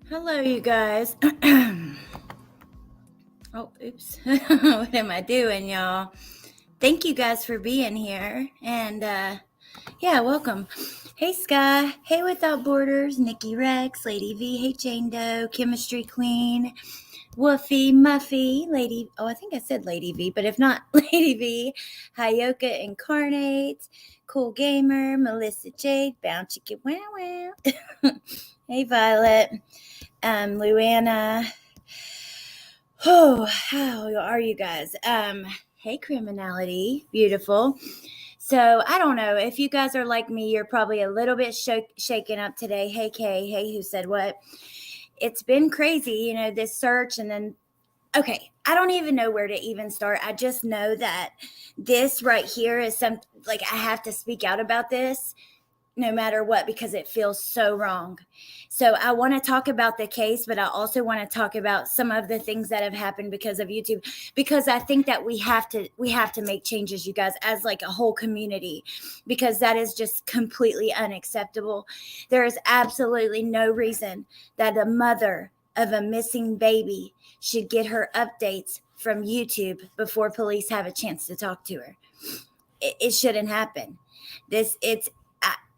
Hello, you guys. Oh, oops. What am I doing, y'all? Thank you guys for being here. And yeah, welcome. Hey, Sky. Hey, Without Borders. Nikki Rex. Lady V. Hey, Jane Doe. Chemistry Queen. Woofy, Muffy, Lady. Oh, I think I said Lady V, but if not, Lady V. Hayoka Incarnate. Cool Gamer. Melissa Jade. Bound Chicken Wow Wow. Hey, Violet. Luana. Oh, how are you guys? Hey, Criminality. Beautiful. So I don't know if you guys are like me. You're probably a little bit shaken up today. Hey, Kay. Hey, who said what? It's been crazy, this search, and then okay, I don't even know where to even start. I just know that this right here is I have to speak out about this no matter what because it feels so wrong. So I want to talk about the case, but I also want to talk about some of the things that have happened because of YouTube, because I think that we have to make changes, you guys, as like a whole community, because that is just completely unacceptable. There is absolutely no reason that a mother of a missing baby should get her updates from YouTube before police have a chance to talk to her. It shouldn't happen.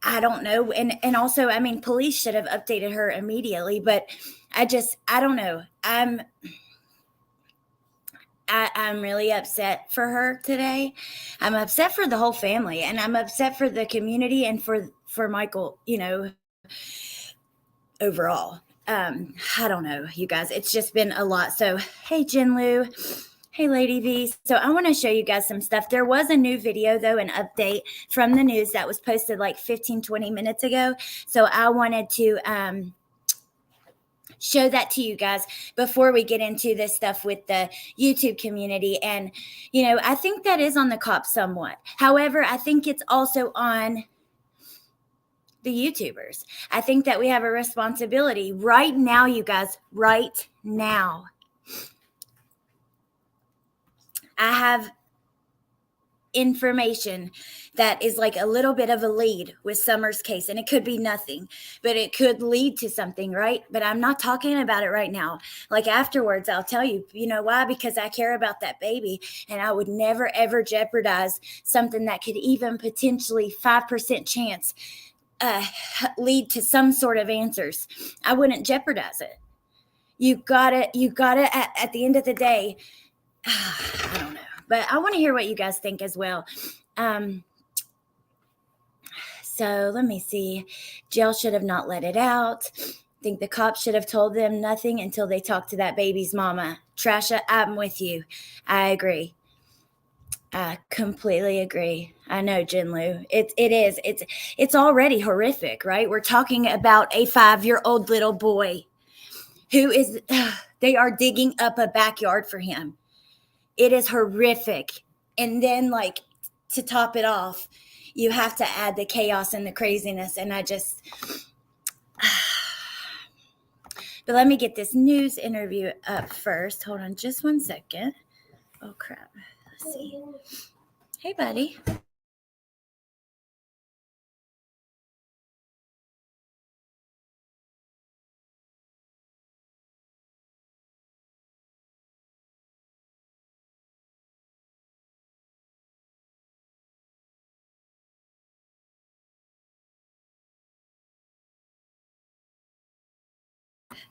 I don't know. And also, I mean, police should have updated her immediately, but I don't know. I'm really upset for her today. I'm upset for the whole family, and I'm upset for the community and for Michael, overall. I don't know, you guys. It's just been a lot. So, hey, Jinlu. Hey, Lady V. So I want to show you guys some stuff. There was a new video, though, an update from the news that was posted like 15, 20 minutes ago. So I wanted to show that to you guys before we get into this stuff with the YouTube community. And, I think that is on the cops somewhat. However, I think it's also on the YouTubers. I think that we have a responsibility right now, you guys, right now. I have information that is like a little bit of a lead with Summer's case, and it could be nothing, but it could lead to something, right? But I'm not talking about it right now. Like afterwards, I'll tell you, why? Because I care about that baby, and I would never ever jeopardize something that could even potentially 5% chance lead to some sort of answers. I wouldn't jeopardize it. You gotta at the end of the day, I don't know, but I want to hear what you guys think as well. So let me see. Jail should have not let it out. I think the cops should have told them nothing until they talked to that baby's mama. Trasha, I'm with you. I agree. I completely agree. I know, Jinlu. It is. It's already horrific, right? We're talking about a 5-year-old little boy who is. They are digging up a backyard for him. It is horrific. And then, like, to top it off, you have to add the chaos and the craziness. And I just. But let me get this news interview up first. Hold on just one second. Oh, crap. Let's see. Hey, buddy.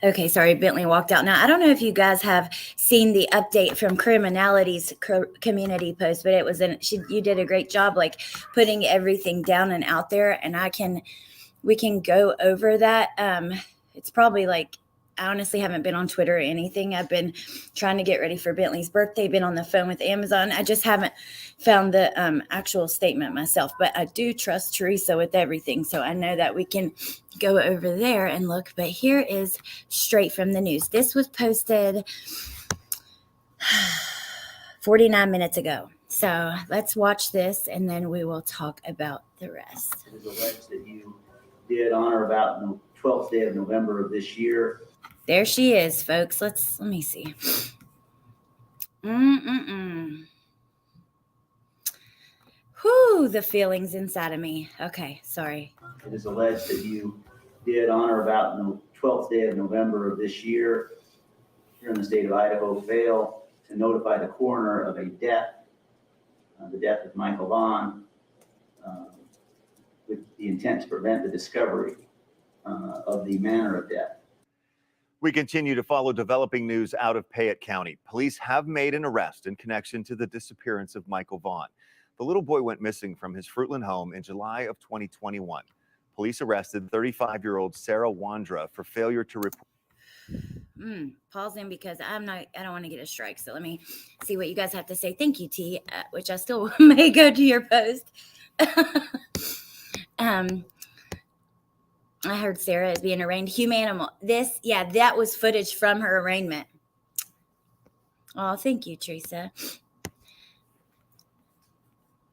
Okay, sorry, Bentley walked out. Now, I don't know if you guys have seen the update from Criminality's community post, but it was you did a great job, like putting everything down and out there, and we can go over that. It's probably like, I honestly haven't been on Twitter or anything. I've been trying to get ready for Bentley's birthday, been on the phone with Amazon. I just haven't found the actual statement myself, but I do trust Teresa with everything. So I know that we can go over there and look. But here is straight from the news. This was posted 49 minutes ago. So let's watch this, and then we will talk about the rest. It is alleged that you did on or about the 12th day of November of this year. There she is, folks. Let me see. Whew, the feelings inside of me. Okay, sorry. It is alleged that you did on or about the 12th day of November of this year here in the state of Idaho fail to notify the coroner of a death, the death of Michael Vaughn, with the intent to prevent the discovery of the manner of death. We continue to follow developing news out of Payette County. Police have made an arrest in connection to the disappearance of Michael Vaughn. The little boy went missing from his Fruitland home in July of 2021. Police arrested 35-year-old Sarah Wandra for failure to report. Pausing because I don't want to get a strike. So let me see what you guys have to say. Thank you, T, which I still may go to your post. I heard Sarah is being arraigned. Humanimal. That was footage from her arraignment. Oh, thank you, Teresa.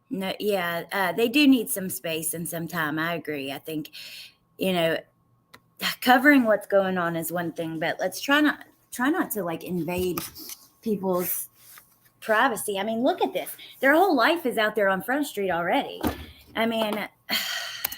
No, they do need some space and some time. I agree. I think, covering what's going on is one thing, but let's try not to like invade people's privacy. I mean, look at this. Their whole life is out there on Front Street already. I mean,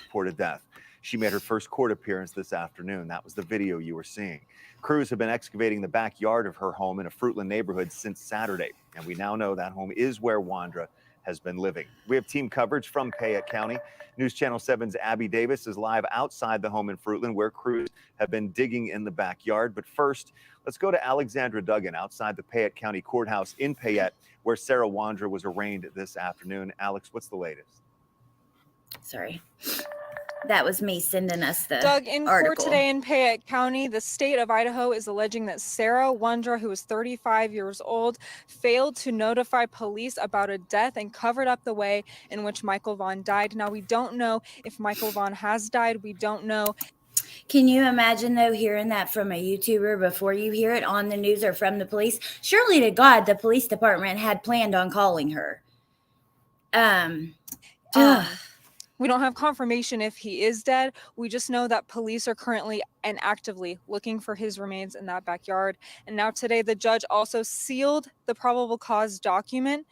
reported death. She made her first court appearance this afternoon. That was the video you were seeing. Crews have been excavating the backyard of her home in a Fruitland neighborhood since Saturday, and we now know that home is where Wandra has been living. We have team coverage from Payette County. News Channel 7's Abby Davis is live outside the home in Fruitland where crews have been digging in the backyard. But first, let's go to Alexandra Duggan outside the Payette County Courthouse in Payette where Sarah Wandra was arraigned this afternoon. Alex, what's the latest? Sorry. That was me sending us the Doug, in article. Court today in Payette County, the state of Idaho is alleging that Sarah Wandra, who is 35 years old, failed to notify police about a death and covered up the way in which Michael Vaughn died. Now, we don't know if Michael Vaughn has died. We don't know. Can you imagine, though, hearing that from a YouTuber before you hear it on the news or from the police? Surely to God, the police department had planned on calling her. We don't have confirmation if he is dead. We just know that police are currently and actively looking for his remains in that backyard. And now today, the judge also sealed the probable cause document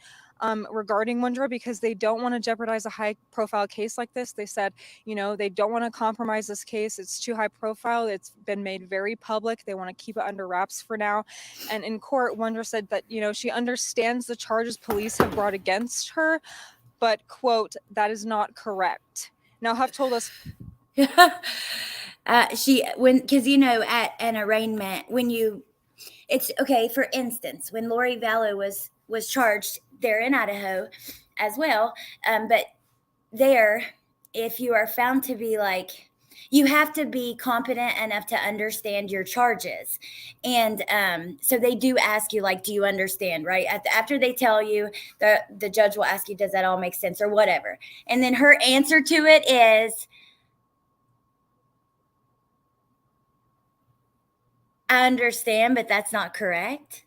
regarding Wandra because they don't want to jeopardize a high-profile case like this. They said, they don't want to compromise this case. It's too high profile. It's been made very public. They want to keep it under wraps for now. And in court, Wandra said that, she understands the charges police have brought against her, but, quote, that is not correct. Now, Huff told us. Because, at an arraignment, it's okay, for instance, when Lori Vallow was charged there in Idaho as well, but there, if you are found to be you have to be competent enough to understand your charges. And so they do ask you, do you understand, right? After they tell you, the judge will ask you, does that all make sense or whatever? And then her answer to it is, I understand, but that's not correct.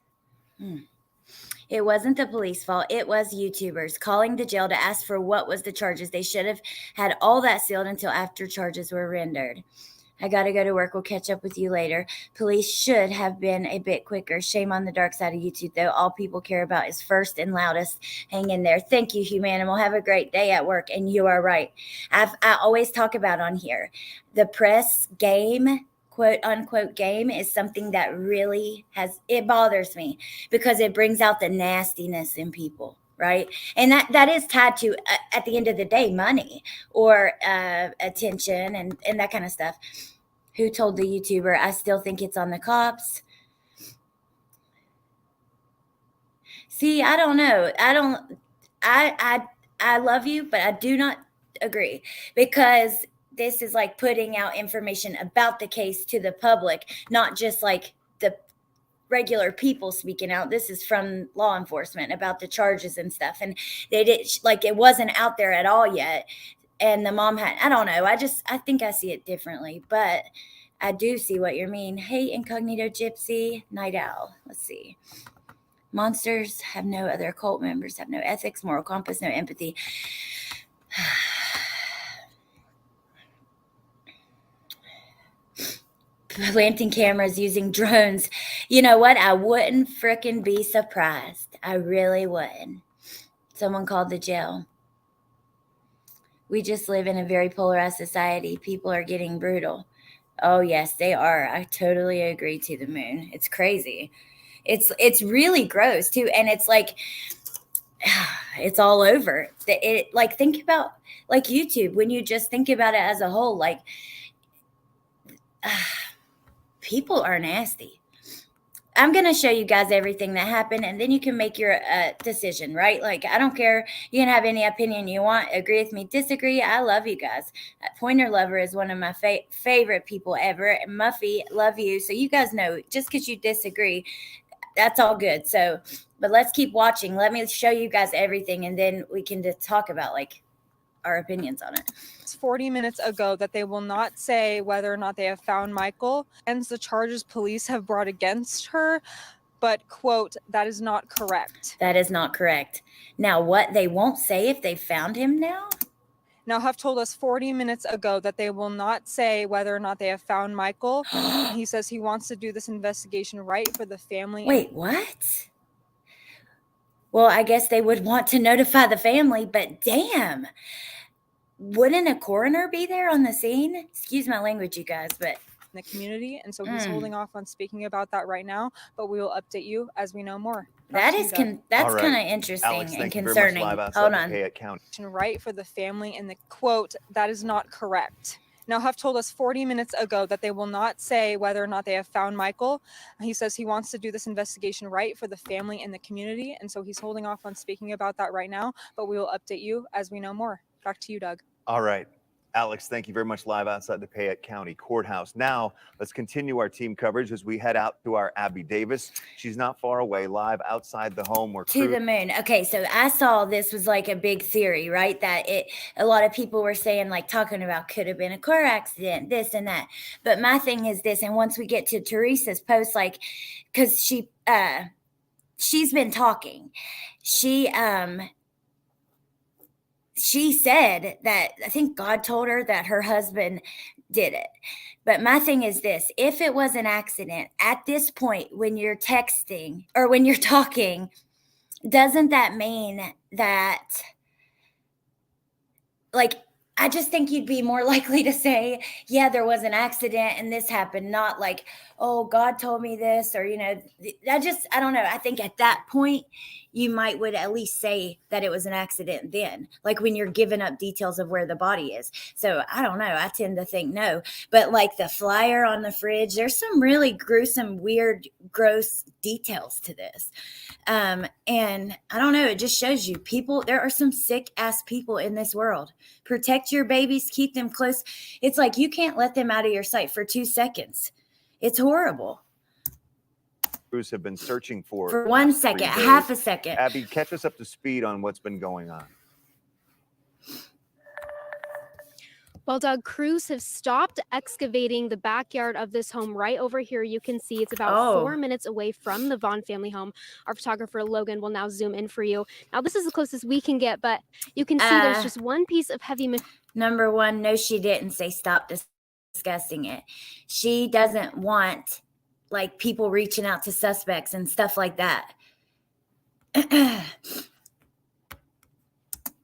It wasn't the police fault. It was YouTubers calling the jail to ask for what was the charges. They should have had all that sealed until after charges were rendered. I got to go to work. We'll catch up with you later. Police should have been a bit quicker. Shame on the dark side of YouTube, though. All people care about is first and loudest. Hang in there. Thank you, Humanimal. Have a great day at work. And you are right. I always talk about on here, the press game, quote unquote game, is something that really it bothers me because it brings out the nastiness in people, right? And that is tied to, at the end of the day, money or attention and that kind of stuff. Who told the YouTuber? I still think it's on the cops. See, I don't know. I love you, but I do not agree because this is putting out information about the case to the public, not just the regular people speaking out. This is from law enforcement about the charges and stuff. And they did it wasn't out there at all yet. And the mom I don't know. I think I see it differently, but I do see what you mean. Hey, Incognito Gypsy, Night Owl. Let's see. Monsters have no other cult members, have no ethics, moral compass, no empathy. Planting cameras, using drones. You know what? I wouldn't frickin' be surprised. I really wouldn't. Someone called the jail. We just live in a very polarized society. People are getting brutal. Oh yes, they are. I totally agree, to the moon. It's crazy. It's really gross too, and it's like it's all over. It like think about like YouTube when you just think about it as a whole. Like people are nasty. I'm going to show you guys everything that happened, and then you can make your decision, right? Like, I don't care. You can have any opinion you want. Agree with me, disagree. I love you guys. Pointer Lover is one of my favorite people ever. And Muffy, love you. So you guys know, just because you disagree, that's all good. So, but let's keep watching. Let me show you guys everything, and then we can just talk about, like, our opinions on it. 40 minutes ago that they will not say whether or not they have found Michael and the charges police have brought against her, but quote, that is not correct. That is not correct. Now, what they won't say if they found him now? Now Huff told us 40 minutes ago that they will not say whether or not they have found Michael. He says he wants to do this investigation right for the family. Wait, what? Well, I guess they would want to notify the family, but damn. Wouldn't a coroner be there on the scene? Excuse my language, you guys, but in the community, and so he's holding off on speaking about that right now, but we will update you as we know more. That's kind of interesting Alex, and concerning. Hold on. Right for the family, and the quote, that is not correct. Now, Huff told us 40 minutes ago that they will not say whether or not they have found Michael. He says he wants to do this investigation right for the family and the community, and so he's holding off on speaking about that right now, but we will update you as we know more. Back to you, Doug. All right. Alex, thank you very much. Live outside the Payette County Courthouse. Now, let's continue our team coverage as we head out to our Abby Davis. She's not far away, live outside the home where to the moon. Okay, so I saw this was like a big theory, right? That a lot of people were saying, like, talking about could have been a car accident, this and that. But my thing is this, and once we get to Teresa's post, like, because she's been talking. She said that I think God told her that her husband did it. But my thing is this, if it was an accident, at this point, when you're texting or when you're talking, doesn't that mean that, like, I just think you'd be more likely to say, yeah, there was an accident and this happened, not like, oh, God told me this, or, I don't know. I think at that point, you would at least say that it was an accident then, like when you're giving up details of where the body is. So I don't know. I tend to think no. But like the flyer on the fridge, there's some really gruesome, weird, gross details to this. And I don't know. It just shows you there are some sick ass people in this world. Protect your babies, keep them close. It's like you can't let them out of your sight for 2 seconds. It's horrible. Crews have been searching for 1 second, half a second. Abby, catch us up to speed on what's been going on. Well, Doug, crews have stopped excavating the backyard of this home right over here. You can see it's about 4 minutes away from the Vaughn family home. Our photographer, Logan, will now zoom in for you. Now, this is the closest we can get, but you can see there's just one piece of heavy material. Number one, no, she didn't say stop discussing it. She doesn't want, like, people reaching out to suspects and stuff like that.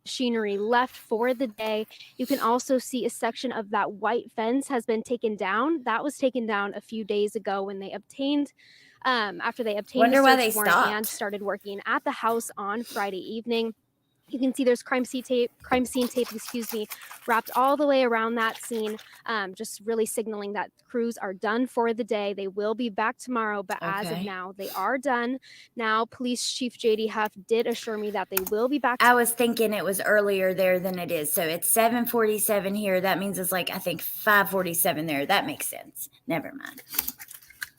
Machinery left for the day. You can also see a section of that white fence has been taken down. That was taken down a few days ago when they obtained after they obtained the search warrant and started working at the house on Friday evening. You can see there's crime scene tape, wrapped all the way around that scene, just really signaling that crews are done for the day. They will be back tomorrow, but as of now, they are done. Now, Police Chief J.D. Huff did assure me that they will be back. I was thinking it was earlier there than it is. So it's 7:47 here. That means it's like, I think 5:47 there. That makes sense. Never mind.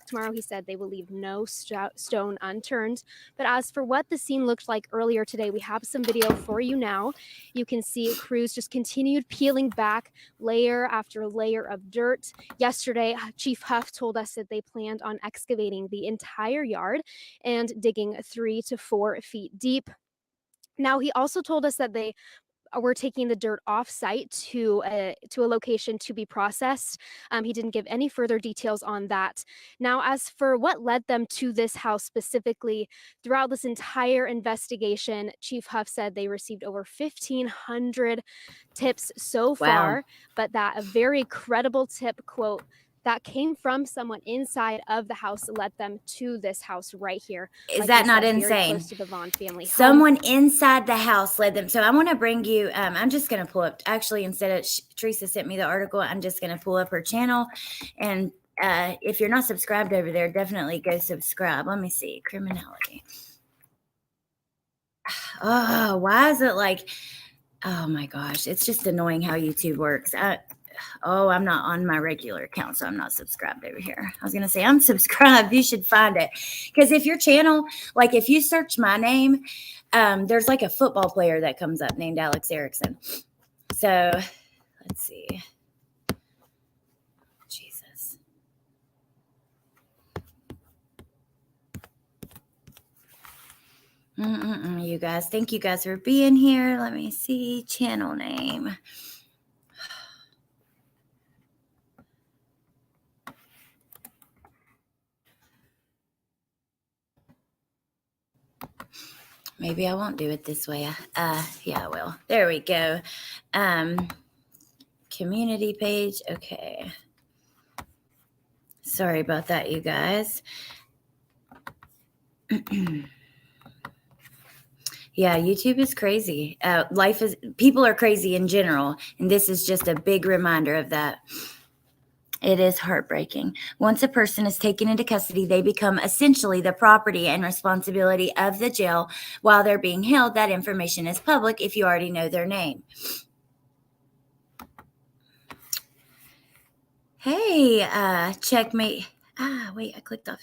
Tomorrow, he said they will leave no stone unturned. But as for what the scene looked like earlier today, we have some video for you now. You can see crews just continued peeling back layer after layer of dirt. Yesterday, Chief Huff told us that they planned on excavating the entire yard and digging 3 to 4 feet deep. Now, he also told us that they were taking the dirt off site to a location to be processed. He didn't give any further details on that. Now, as for what led them to this house specifically, throughout this entire investigation, Chief Huff said they received over 1,500 tips so far, but that a very credible tip, quote, that came from someone inside of the house that led them to this house right here. Is like that we not said, very insane? close to the Vaughn family home. Someone inside the house led them. So I want to bring you, I'm just going to pull up, actually, instead of Teresa sent me the article, I'm just going to pull up her channel. And if you're not subscribed over there, definitely go subscribe. Let me see. Criminality. Oh, why is it like, oh my gosh, it's just annoying how YouTube works. I'm not on my regular account, so I'm not subscribed over here. I was going to say I'm subscribed. You should find it. Because if your channel, like if you search my name, there's like a football player that comes up named Alex Erickson. So let's see. Jesus. You guys, thank you guys for being here. Let me see. Channel name. Maybe I won't do it this way. Yeah, I will. There we go. Community page. Okay. Sorry about that, you guys. Yeah, YouTube is crazy. People are crazy in general. And this is just a big reminder of that. It is heartbreaking. Once a person is taken into custody, they become essentially the property and responsibility of the jail. While they're being held, that information is public if you already know their name. Hey, checkmate. Wait, I clicked off.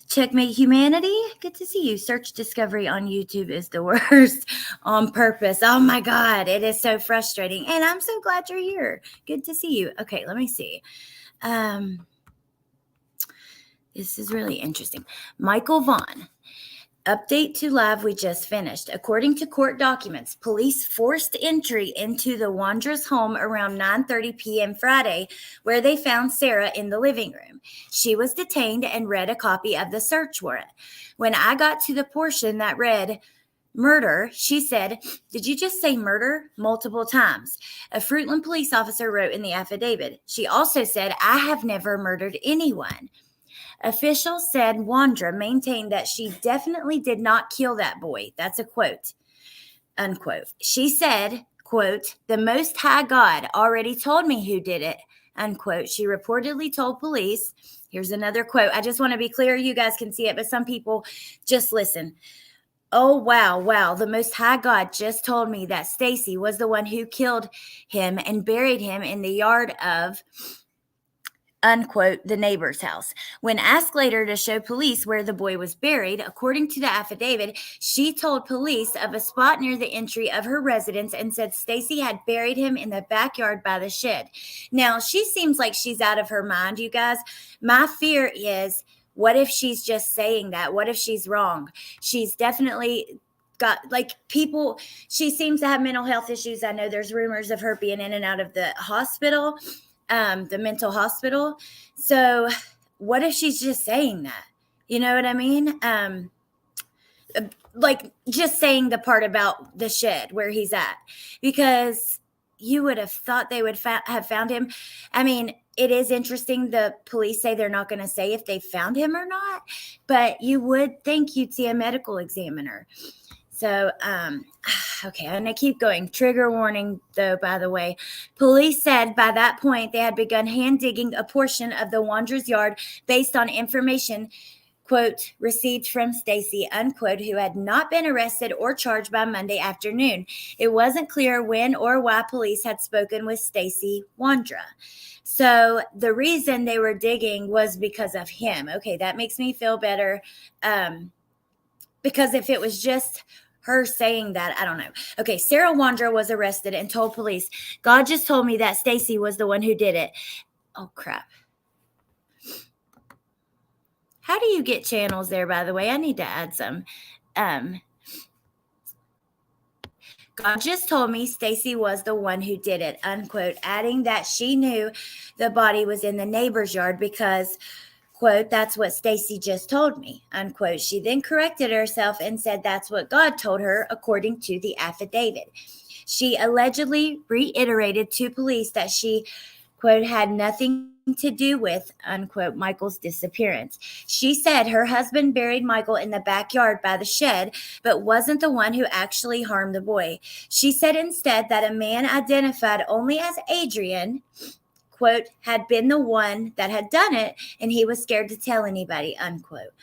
Checkmate Humanity. Good to see you. Search discovery on YouTube is the worst on purpose. Oh my God. It is so frustrating. And I'm so glad you're here. Good to see you. Okay, let me see. This is really interesting. Michael Vaughn. Update to live we just finished. According to court documents, police forced entry into the Wandra's home around 9:30 p.m. Friday, where they found Sarah in the living room. She was detained and read a copy of the search warrant. When I got to the portion that read murder, she said, "Did you just say murder?" multiple times. A Fruitland police officer wrote in the affidavit. She also said, "I have never murdered anyone." Officials said Wandra maintained that she definitely did not kill that boy. That's a quote, unquote. She said, quote, "The Most High God already told me who did it," unquote. She reportedly told police. Here's another quote. I just want to be clear. You guys can see it, but some people just listen. "Oh, wow. The Most High God just told me that Stacy was the one who killed him and buried him in the yard of," unquote, "the neighbor's house." When asked later to show police where the boy was buried, according to the affidavit, she told police of a spot near the entry of her residence and said Stacy had buried him in the backyard by the shed. Now, she seems like she's out of her mind, you guys. My fear is, what if she's just saying that? What if she's wrong? She's definitely got, like, people, she seems to have mental health issues. I know there's rumors of her being in and out of the hospital. The mental hospital. So what if she's just saying that? You know what I mean? Like just saying the part about the shed where he's at, because you would have thought they would have found him. I mean, it is interesting. The police say they're not going to say if they found him or not, but you would think you'd see a medical examiner. So, okay, I'm going to keep going. Trigger warning, though, by the way. Police said by that point they had begun hand digging a portion of the Wandra's yard based on information, quote, received from Stacy, unquote, who had not been arrested or charged by Monday afternoon. It wasn't clear when or why police had spoken with Stacy Wandra. So the reason they were digging was because of him. Okay, that makes me feel better. Because if it was just her saying that, I don't know. Okay, Sarah Wandra was arrested and told police, "God just told me that Stacy was the one who did it." Oh, crap. How do you get channels there, by the way? I need to add some. "God just told me Stacy was the one who did it," unquote, adding that she knew the body was in the neighbor's yard because, quote, "That's what Stacy just told me," unquote. She then corrected herself and said that's what God told her, according to the affidavit. She allegedly reiterated to police that she quote, had nothing to do with, unquote, Michael's disappearance. She said her husband buried Michael in the backyard by the shed, but wasn't the one who actually harmed the boy. She said instead that a man identified only as Adrian, quote, had been the one that had done it, and he was scared to tell anybody, unquote.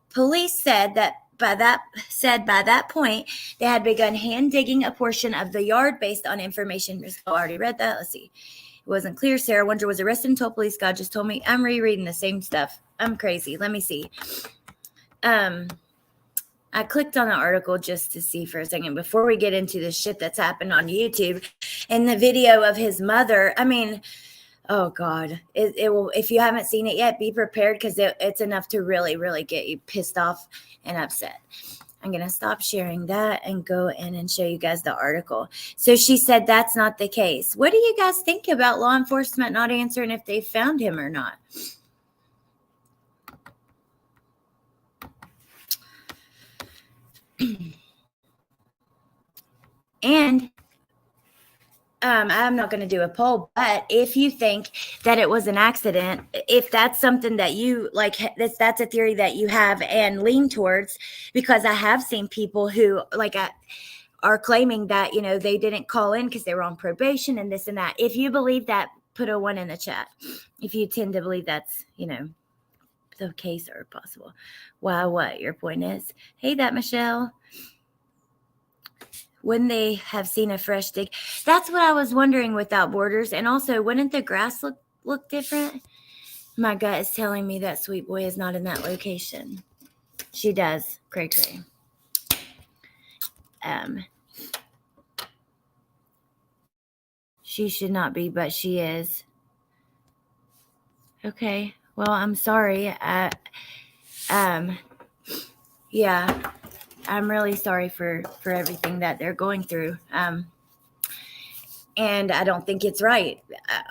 Police said that by that point, they had begun hand digging a portion of the yard based on information. I already read that. Let's see. It wasn't clear. Sarah Wonder was arrested and told police. God just told me. I'm rereading the same stuff. I'm crazy. Let me see. I clicked on the article just to see for a second before we get into the shit that's happened on YouTube. And the video of his mother, I mean, oh God, it will, if you haven't seen it yet, be prepared, because it's enough to really, really get you pissed off and upset. I'm going to stop sharing that and go in and show you guys the article. So she said that's not the case. What do you guys think about law enforcement not answering if they found him or not? And I'm not going to do a poll, but if you think that it was an accident, if that's something that you like, that's a theory that you have and lean towards, because I have seen people who are claiming that, you know, they didn't call in because they were on probation and this and that. If you believe that, put a 1 in the chat. If you tend to believe that's, you know, the case or possible. Wow, what your point is? Hey, that Michelle. Wouldn't they have seen a fresh dig? That's what I was wondering without borders. And also, wouldn't the grass look different? My gut is telling me that Sweet Boy is not in that location. She does. Cray cray. She should not be, but she is. Okay. Well, I'm sorry. Yeah. I'm really sorry for everything that they're going through. And I don't think it's right.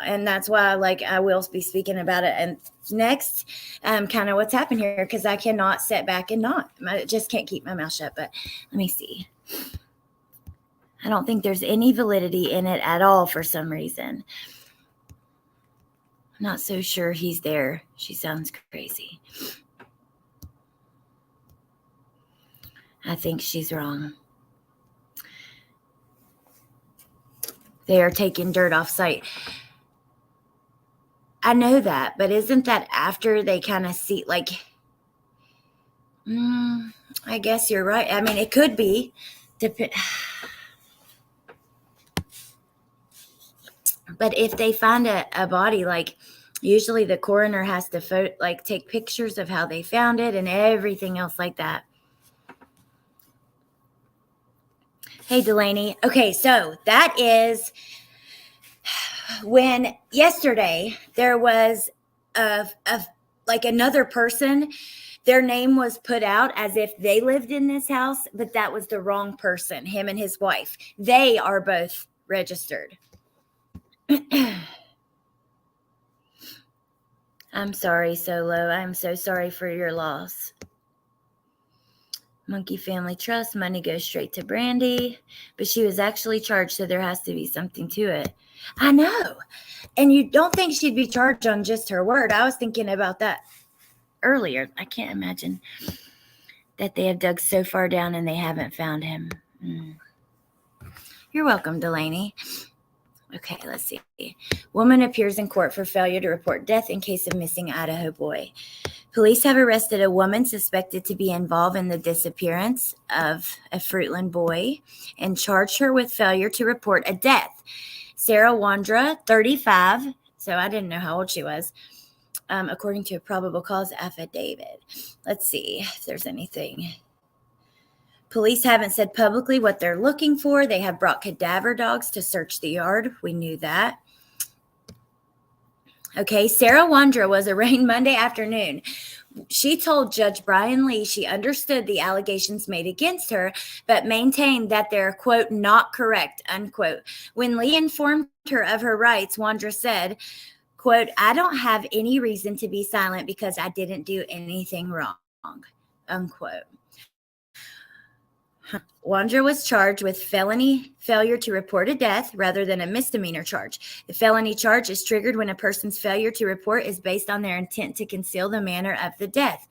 And that's why, I will be speaking about it. And next, kind of what's happened here, because I cannot sit back and I just can't keep my mouth shut. But let me see. I don't think there's any validity in it at all for some reason. I'm not so sure he's there. She sounds crazy. I think she's wrong. They are taking dirt off site. I know that, but isn't that after they kind of see, I guess you're right. I mean, it could be. But if they find a body, usually the coroner has to take pictures of how they found it and everything else like that. Hey, Delaney. Okay, so that is when yesterday there was another person. Their name was put out as if they lived in this house, but that was the wrong person, him and his wife. They are both registered. I'm sorry, Solo. I'm so sorry for your loss. Monkey Family Trust, money goes straight to Brandy, but she was actually charged, so there has to be something to it. I know. And you don't think she'd be charged on just her word. I was thinking about that earlier. I can't imagine that they have dug so far down and they haven't found him. You're welcome, Delaney. Okay, let's see. Woman appears in court for failure to report death in case of missing Idaho boy. Police have arrested a woman suspected to be involved in the disappearance of a Fruitland boy and charged her with failure to report a death. Sarah Wandra, 35, so I didn't know how old she was, according to a probable cause affidavit. Let's see if there's anything. Police haven't said publicly what they're looking for. They have brought cadaver dogs to search the yard. We knew that. Okay, Sarah Wandra was arraigned Monday afternoon. She told Judge Brian Lee she understood the allegations made against her, but maintained that they're, quote, not correct, unquote. When Lee informed her of her rights, Wandra said, quote, I don't have any reason to be silent because I didn't do anything wrong, unquote. Wandra was charged with felony failure to report a death rather than a misdemeanor charge. The felony charge is triggered when a person's failure to report is based on their intent to conceal the manner of the death.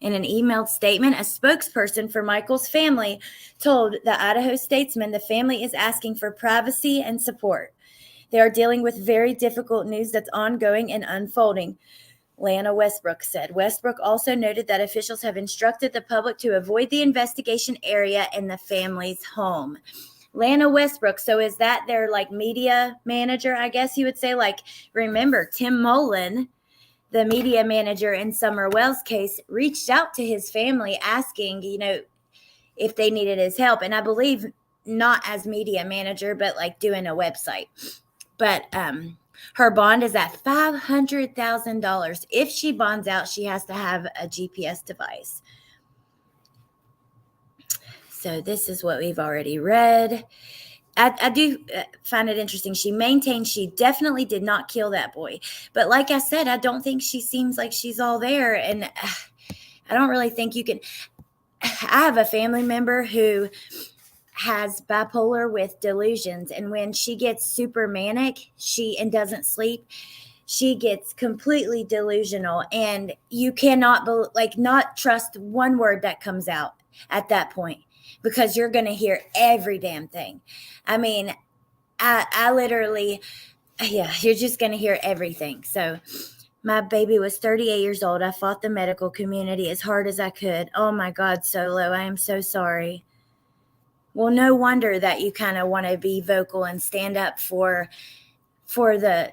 In an emailed statement, a spokesperson for Michael's family told the Idaho Statesman the family is asking for privacy and support. They are dealing with very difficult news that's ongoing and unfolding, Lana Westbrook said. Westbrook also noted that officials have instructed the public to avoid the investigation area in the family's home. Lana Westbrook, so is that their like media manager, I guess you would say? Like, remember, Tim Mullen, the media manager in Summer Wells' case, reached out to his family asking, if they needed his help. And I believe not as media manager, but like doing a website. But her bond is at $500,000. If she bonds out, she has to have a GPS device. So this is what we've already read. I do find it interesting. She maintained she definitely did not kill that boy. But like I said, I don't think she seems like she's all there. And I don't really think you can. I have a family member who has bipolar with delusions. And when she gets super manic, and doesn't sleep, she gets completely delusional. And you cannot not trust one word that comes out at that point, because you're going to hear every damn thing. I mean, I literally, you're just going to hear everything. So my baby was 38 years old. I fought the medical community as hard as I could. Oh my God, Solo, I am so sorry. Well, no wonder that you kind of want to be vocal and stand up for the,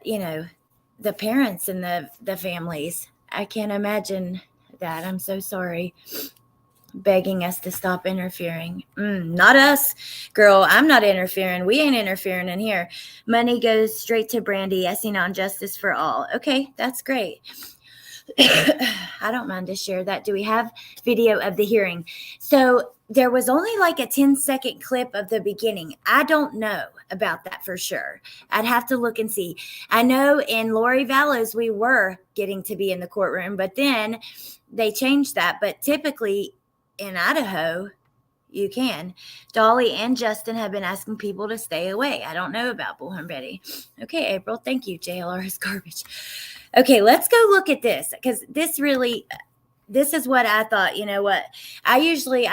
the parents and the families. I can't imagine that. I'm so sorry. Begging us to stop interfering. Not us, girl. I'm not interfering. We ain't interfering in here. Money goes straight to Brandy. Essing on justice for all. Okay, that's great. I don't mind to share that. Do we have video of the hearing? So there was only like a 10-second clip of the beginning. I don't know about that for sure. I'd have to look and see. I know in Lori Vallows we were getting to be in the courtroom, but then they changed that. But typically in Idaho, you can. Dolly and Justin have been asking people to stay away. I don't know about Bullhorn Betty. Okay, April, thank you. JLR is garbage. Okay, let's go look at this, because this is what I thought. You know what? I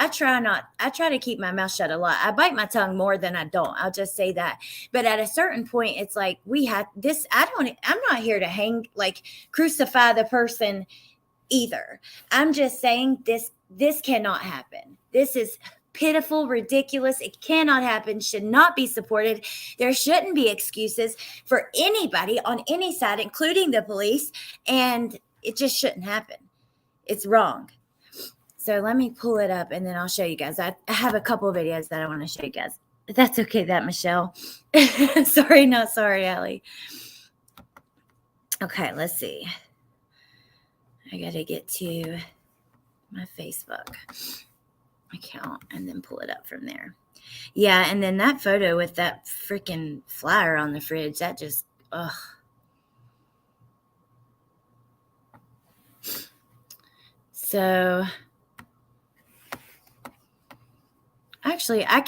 try to keep my mouth shut a lot. I bite my tongue more than I don't. I'll just say that. But at a certain point, it's like we have this. I'm not here to crucify the person either. I'm just saying this cannot happen. This is pitiful, ridiculous. It cannot happen, should not be supported. There shouldn't be excuses for anybody on any side, including the police, and it just shouldn't happen. It's wrong. So let me pull it up and then I'll show you guys. I have a couple of videos that I want to show you guys. That's okay, that Michelle. Sorry, not sorry, Allie. Okay, let's see. I got to get to my Facebook account and then pull it up from there. Yeah, and then that photo with that freaking flyer on the fridge, that just, ugh. So, actually, I'm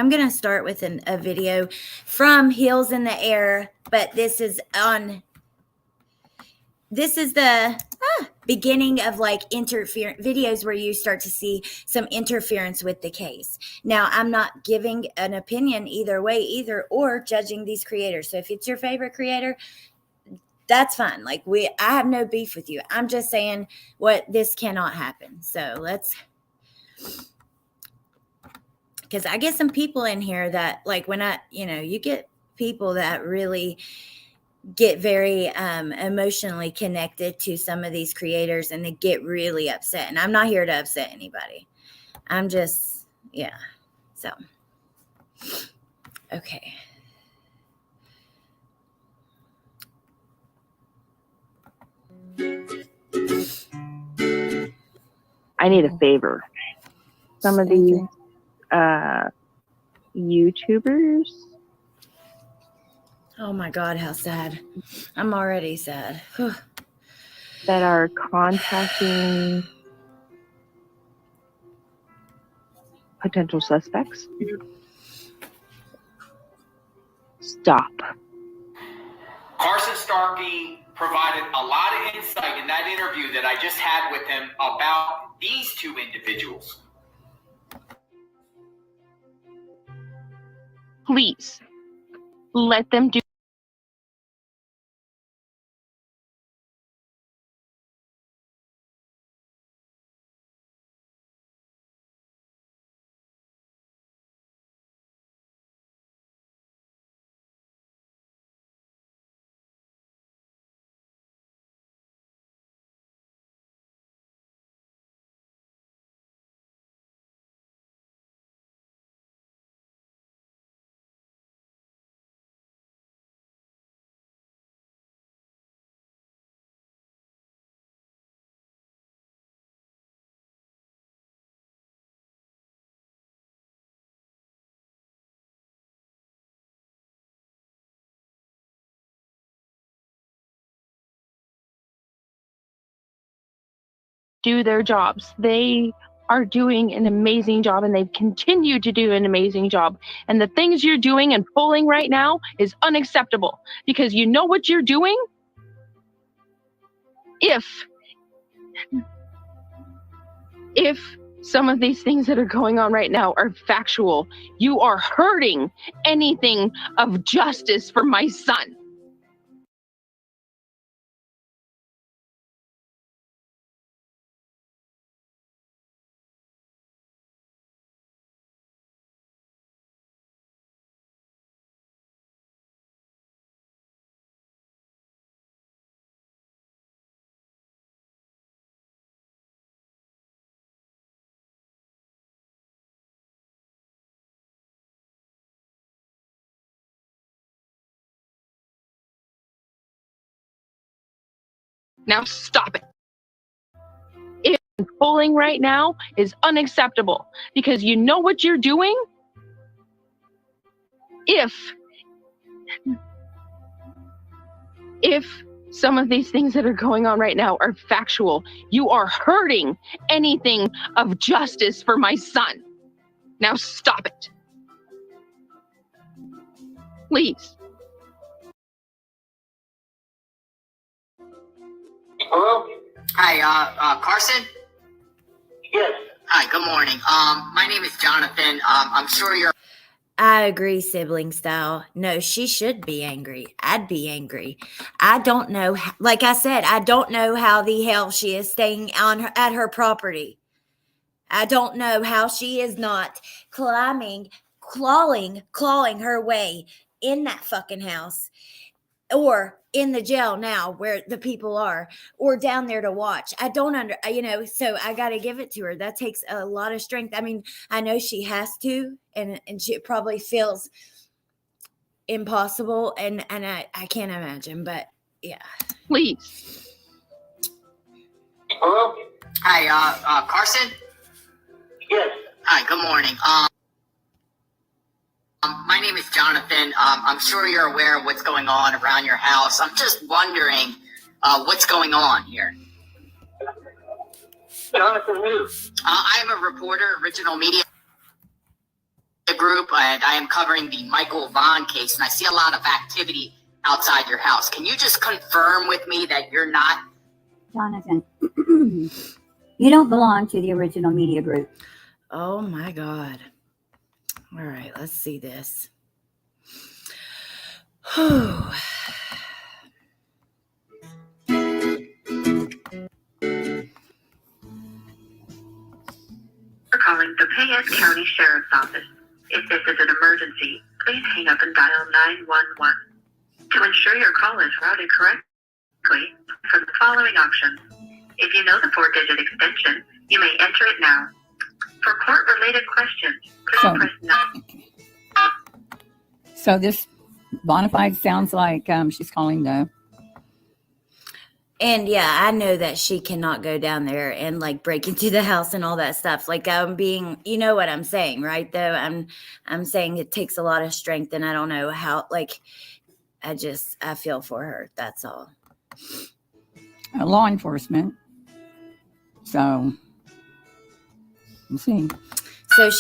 going to start with a video from Heels in the Air, but this is the beginning of videos where you start to see some interference with the case. Now, I'm not giving an opinion either way or judging these creators. So if it's your favorite creator, that's fine. I have no beef with you. I'm just saying this cannot happen. So because I get some people in here that you get people that really get very emotionally connected to some of these creators, and they get really upset. And I'm not here to upset anybody. I'm just, So, okay. I need a favor. Some of these YouTubers. Oh my God, how sad. I'm already sad. That are contacting potential suspects. Stop. Carson Starkey provided a lot of insight in that interview that I just had with him about these two individuals. Please let them do. Do their jobs. They are doing an amazing job, and they've continued to do an amazing job. And the things you're doing and pulling right now is unacceptable, because you know what you're doing? If some of these things that are going on right now are factual, you are hurting anything of justice for my son. Now stop it. Pulling right now is unacceptable, because you know what you're doing? If some of these things that are going on right now are factual, you are hurting anything of justice for my son. Now stop it. Please. Hello? Hi, Carson? Yes. Hi, good morning. My name is Jonathan. I'm sure you're... I agree, sibling style. No, she should be angry. I'd be angry. I don't know. Like I said, I don't know how the hell she is staying at her property. I don't know how she is not clawing her way in that fucking house, or in the jail now where the people are, or down there to watch. I don't so I got to give it to her. That takes a lot of strength. I mean, I know she has to, and she probably feels impossible, and I can't imagine, but yeah. Please. Hello? Hi, Carson? Yes. Hi, good morning. My name is Jonathan. I'm sure you're aware of what's going on around your house. I'm just wondering what's going on here. Jonathan who? I'm a reporter, Original Media Group, and I am covering the Michael Vaughn case, and I see a lot of activity outside your house. Can you just confirm with me that you're not... Jonathan, you don't belong to the Original Media Group. Oh my God. All right, let's see this. For calling the Payette County Sheriff's Office. If this is an emergency, please hang up and dial 911. To ensure your call is routed correctly, for the following options. If you know the 4-digit extension, you may enter it now. For court-related questions, please press 9. So this bonafide sounds like she's calling the... And yeah, I know that she cannot go down there and like break into the house and all that stuff. Like I'm being, you know what I'm saying, right? Though I'm saying it takes a lot of strength, and I don't know how, like, I feel for her. That's all. law enforcement. So we'll see. So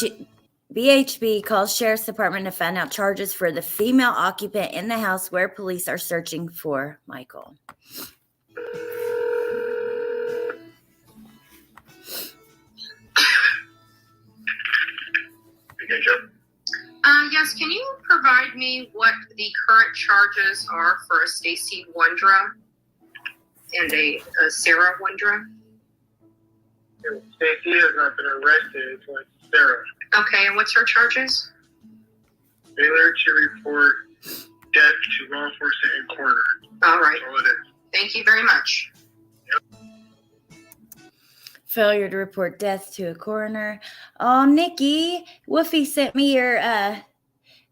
BHB calls Sheriff's Department to find out charges for the female occupant in the house where police are searching for Michael. Yes, can you provide me what the current charges are for a Stacy Wondra and a Sarah Wondra? Stacy has not been arrested, so it's Sarah. Okay, and what's her charges? Failure to report death to law enforcement and coroner. All right. That's all it is. Thank you very much. Failure to report death to a coroner. Oh, Nikki, Woofy sent me your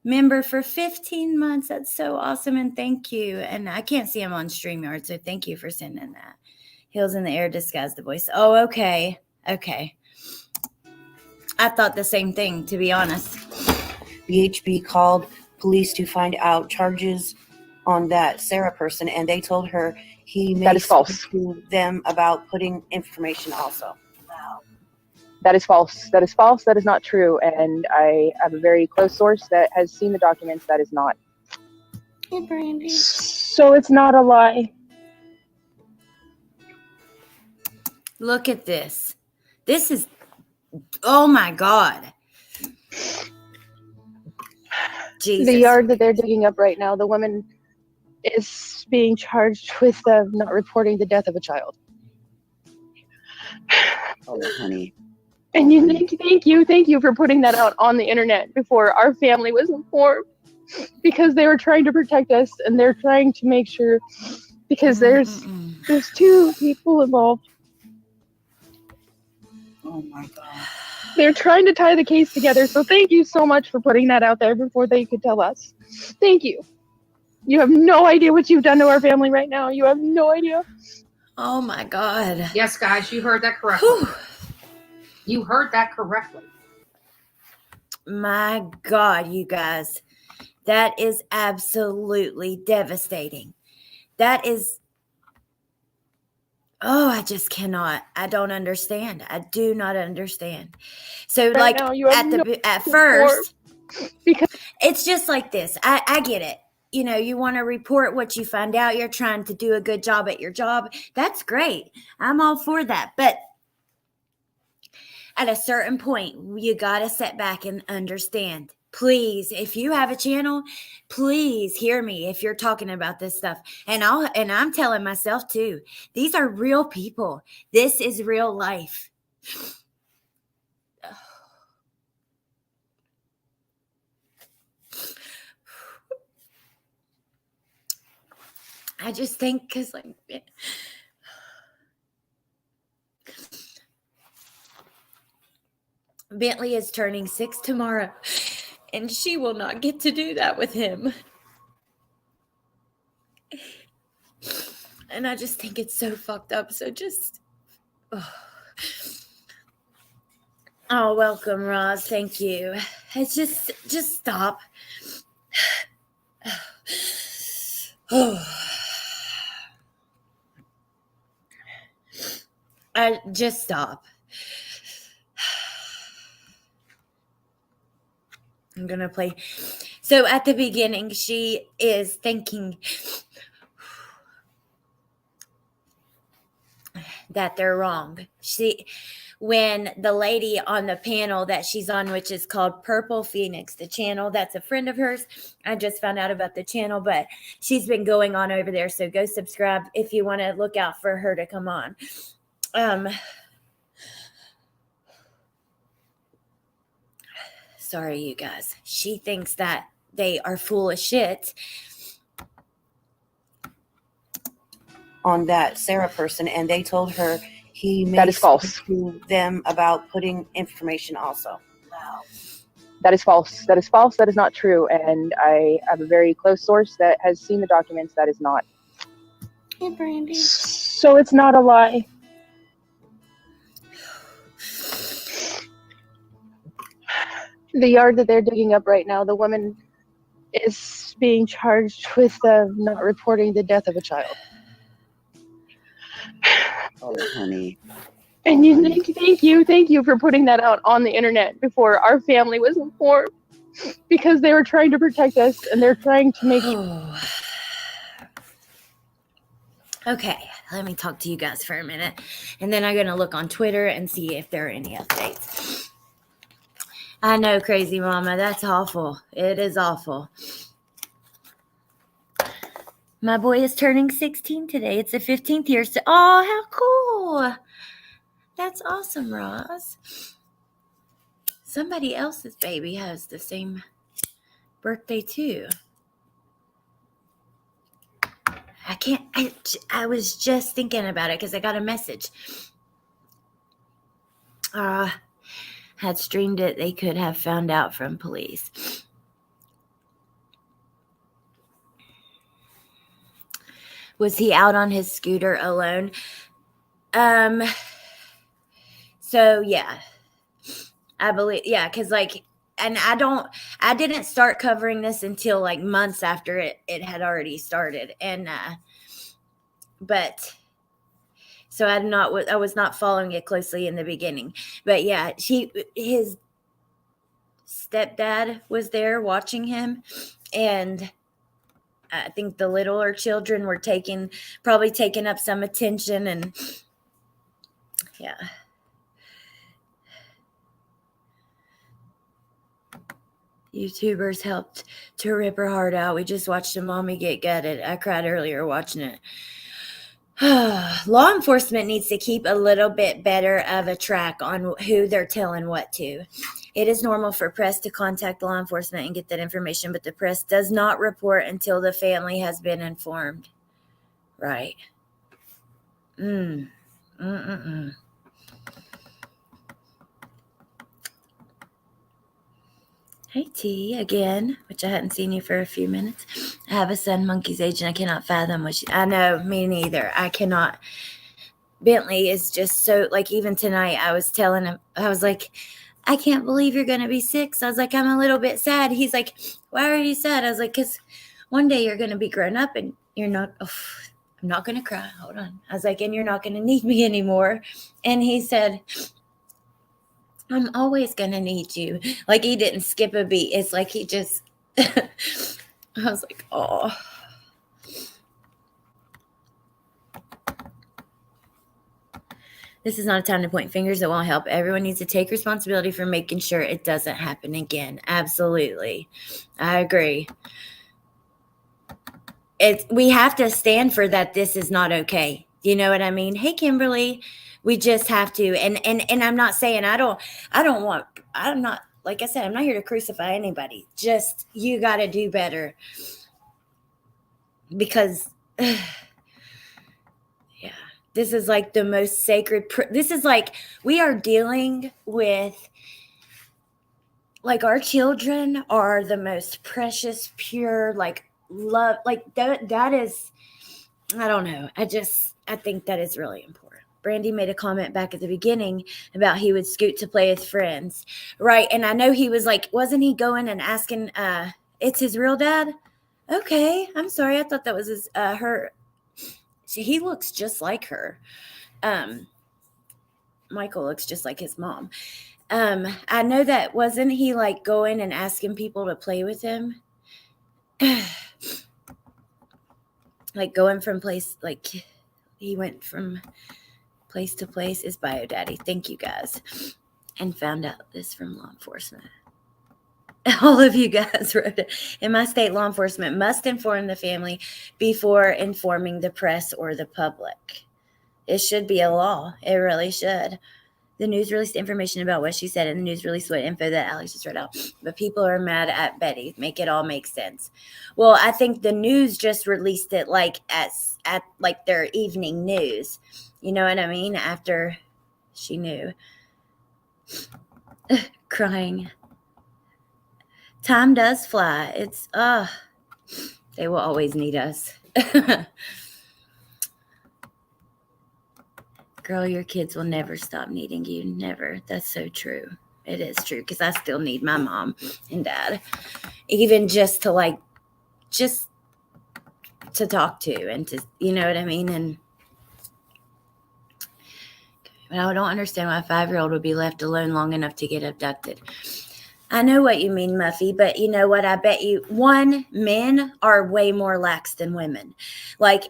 member for 15 months. That's so awesome, and thank you. And I can't see him on StreamYard, so thank you for sending that. Heels in the air, disguise the voice. Oh, okay. Okay. I thought the same thing, to be honest. BHB called police to find out charges on that Sarah person, and they told her he may That is false. speak to them about putting information also. That is false. That is false. That is not true. And I have a very close source that has seen the documents. That is not. Hey, Brandy. So it's not a lie. Look at this. This is, oh my God. Jesus. The yard that they're digging up right now, the woman is being charged with not reporting the death of a child. Oh, honey. And thank you for putting that out on the internet before our family was informed, because they were trying to protect us, and they're trying to make sure, because there's two people involved. Oh my God. They're trying to tie the case together. So thank you so much for putting that out there before they could tell us. Thank you. You have no idea what you've done to our family right now. You have no idea. Oh my God. Yes, guys, you heard that correctly. Whew. You heard that correctly. My God, you guys. That is absolutely devastating. That is, oh, I just cannot. I don't understand. I do not understand. So Right like now, you have at first, because it's just like this. I get it. You know, you want to report what you find out. You're trying to do a good job at your job. That's great. I'm all for that. But at a certain point, you got to sit back and understand. Please, if you have a channel, please hear me if you're talking about this stuff. And I'm telling myself too, these are real people. This is real life. I just think because like Bentley is turning 6 tomorrow, and she will not get to do that with him. And I just think it's so fucked up. So just, oh, welcome, Roz. Thank you. It's just stop. I just stop. I'm going to play. So at the beginning, she is thinking that they're wrong. When the lady on the panel that she's on, which is called Purple Phoenix, the channel, that's a friend of hers. I just found out about the channel, but she's been going on over there. So go subscribe if you want to look out for her to come on. Sorry, you guys. She thinks that they are full of shit. On that Sarah person, and they told her he may That is false. speak to them about putting information also. Wow. That is false. That is false. That is not true. And I have a very close source that has seen the documents. That is not. Hey, Brandy. So it's not a lie. The yard that they're digging up right now, the woman is being charged with not reporting the death of a child. Oh, honey. And thank you for putting that out on the internet before our family was informed, because they were trying to protect us and they're trying to make. Okay, let me talk to you guys for a minute, and then I'm going to look on Twitter and see if there are any updates. I know, crazy mama, that's awful. It is awful. My boy is turning 16 today. It's the 15th year. So, oh, how cool. That's awesome, Roz. Somebody else's baby has the same birthday, too. I was just thinking about it because I got a message. Had streamed it. They could have found out from police. Was he out on his scooter alone? So yeah, I believe, yeah, because like, and I didn't start covering this until like months after it had already started. And, but so I was not following it closely in the beginning, but yeah, his stepdad was there watching him, and I think the littler children were probably taking up some attention, and yeah. YouTubers helped to rip her heart out. We just watched a mommy get gutted. I cried earlier watching it. Law enforcement needs to keep a little bit better of a track on who they're telling what to. It is normal for press to contact law enforcement and get that information, but the press does not report until the family has been informed. Right. Hey, T, again, which I hadn't seen you for a few minutes. I have a son monkey's age, and I cannot fathom what I know, me neither. I cannot. Bentley is just so, like, even tonight, I was telling him, I was like, I can't believe you're going to be 6. I was like, I'm a little bit sad. He's like, why are you sad? I was like, because one day you're going to be grown up, and you're not, I'm not going to cry. Hold on. I was like, and you're not going to need me anymore. And he said, I'm always going to need you. Like, he didn't skip a beat. It's like he just, I was like, oh. This is not a time to point fingers. It won't help. Everyone needs to take responsibility for making sure it doesn't happen again. Absolutely. I agree. We have to stand for that. This is not okay. You know what I mean? Hey, Kimberly, we just have to. And I'm not saying I'm not, like I said, I'm not here to crucify anybody. Just, you got to do better. Because, yeah, this is like the most sacred. This is like, we are dealing with, like, our children are the most precious, pure, like, love. Like, that is, I don't know. I think that is really important. Brandy made a comment back at the beginning about he would scoot to play with friends. Right. And I know he was like, wasn't he going and asking, it's his real dad? Okay. I'm sorry. I thought that was his, her. He looks just like her. Michael looks just like his mom. I know that, wasn't he like going and asking people to play with him? Like going from place, like he went from place to place. Is Bio Daddy. Thank you guys. And found out this from law enforcement. All of you guys wrote it. In my state, law enforcement must inform the family before informing the press or the public. It should be a law. It really should. The news released information about what she said, and the news released what info that Alex just read out. But people are mad at Betty. Make it all make sense. Well, I think the news just released it like at like their evening news. You know what I mean? After she knew. Crying. Time does fly. It's, they will always need us. Girl, your kids will never stop needing you. Never. That's so true. It is true, because I still need my mom and dad. Even just to talk to and to, you know what I mean? And But I don't understand why a 5-year-old would be left alone long enough to get abducted. I know what you mean, Muffy, but you know what? I bet you, men are way more lax than women. Like,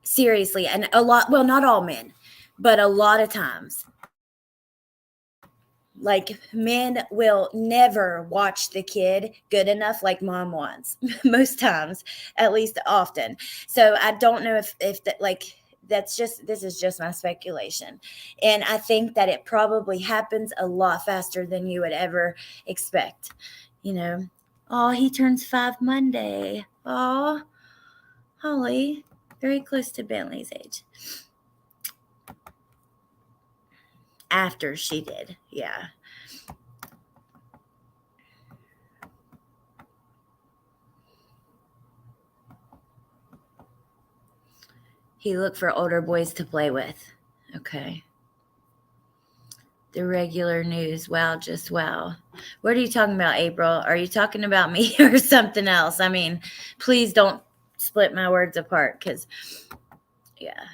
seriously, and a lot, well, not all men, but a lot of times. Like, men will never watch the kid good enough like mom wants. Most times, at least often. So I don't know if that, like, this is just my speculation. And I think that it probably happens a lot faster than you would ever expect. You know, oh, he turns 5 Monday. Oh, Holly, very close to Bentley's age. After she did, yeah. He looked for older boys to play with. Okay. The regular news. Wow, just wow. What are you talking about, April? Are you talking about me or something else? I mean, please don't split my words apart because, yeah.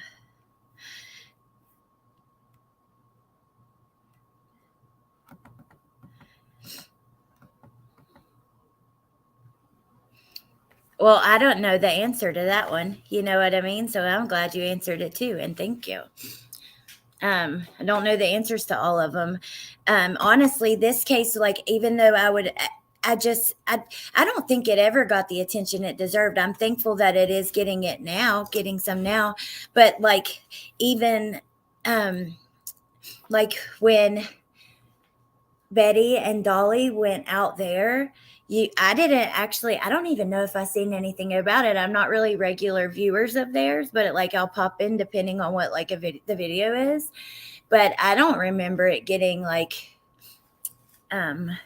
Well, I don't know the answer to that one. You know what I mean? So I'm glad you answered it too, and thank you. I don't know the answers to all of them. Honestly, this case, like, even though I don't think it ever got the attention it deserved. I'm thankful that it is getting some now. But like, even like when Betty and Dolly went out there, I don't even know if I seen anything about it. I'm not really regular viewers of theirs, but I'll pop in depending on what the video is. But I don't remember it getting a ton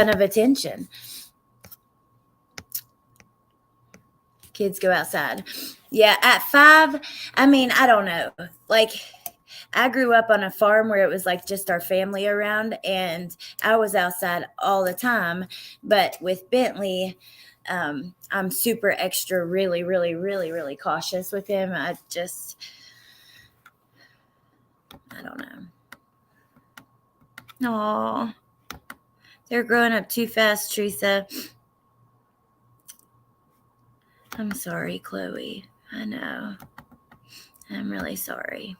of attention. Kids go outside. Yeah, at 5, I mean, I don't know. Like, I grew up on a farm where it was just our family around, and I was outside all the time. But with Bentley, I'm super extra, really, really, really, really cautious with him. I don't know. Aw, they're growing up too fast, Teresa. I'm sorry, Chloe. I know. I'm really sorry.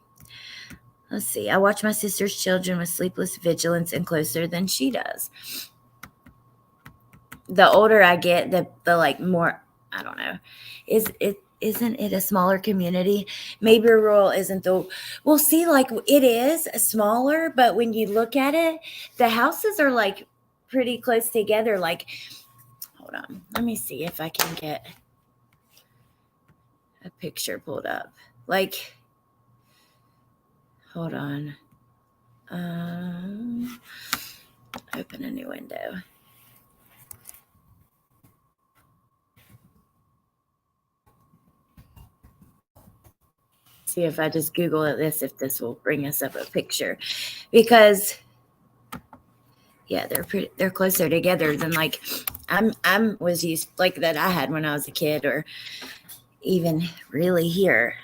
Let's see. I watch my sister's children with sleepless vigilance and closer than she does. The older I get, the more, I don't know. Isn't it a smaller community? Maybe rural isn't well, see, it is smaller, but when you look at it, the houses are pretty close together. Hold on. Let me see if I can get a picture pulled up. Hold on. Open a new window. See if I just Google this, if this will bring us up a picture, because yeah, they're closer together than I'm was used that I had when I was a kid, or even really here.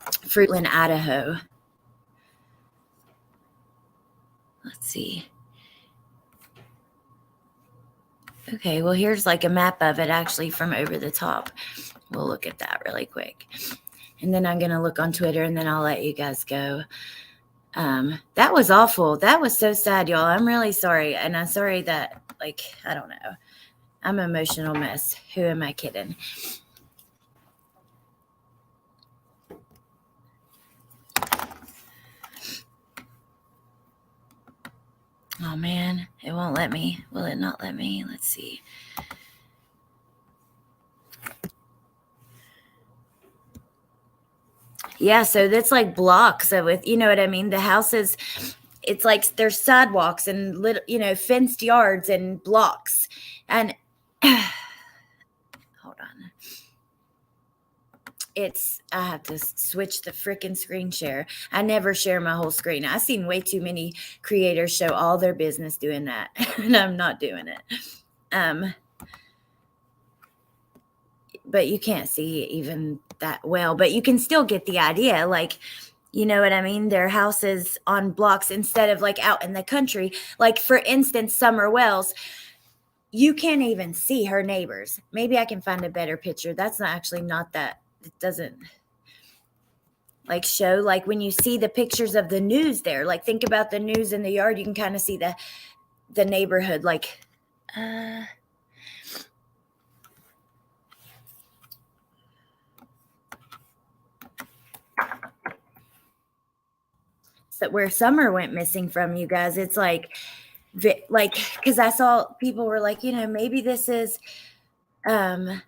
Fruitland, Idaho. Let's see. Okay, well, here's a map of it actually from over the top. We'll look at that really quick. And then I'm going to look on Twitter, and then I'll let you guys go. That was awful. That was so sad, y'all. I'm really sorry. And I'm sorry that, I don't know. I'm an emotional mess. Who am I kidding? Oh, man. It won't let me. Will it not let me? Let's see. Yeah, so that's blocks of it. You know what I mean? The houses, it's there's sidewalks and little, fenced yards and blocks. And hold on. I have to switch the freaking screen share. I never share my whole screen. I've seen way too many creators show all their business doing that, and I'm not doing it. But you can't see even that well, but you can still get the idea. Like, you know what I mean? Their houses on blocks instead of like out in the country. Like, for instance, Summer Wells, you can't even see her neighbors. Maybe I can find a better picture. That's not actually not that. It doesn't like show, like when you see the pictures of the news there, like think about the news in the yard, you can kind of see the neighborhood. Like, so where Summer went missing from, you guys, it's like, because I saw people were like, you know, maybe this is a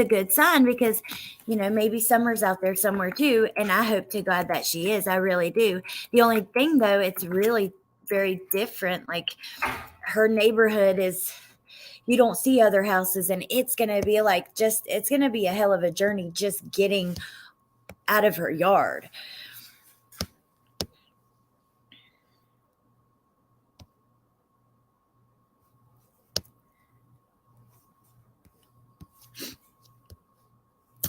good sign because, you know, maybe Summer's out there somewhere too. And I hope to God that she is. I really do. The only thing though, it's really very different. Like, her neighborhood is, you don't see other houses, and it's going to be like, it's going to be a hell of a journey just getting out of her yard.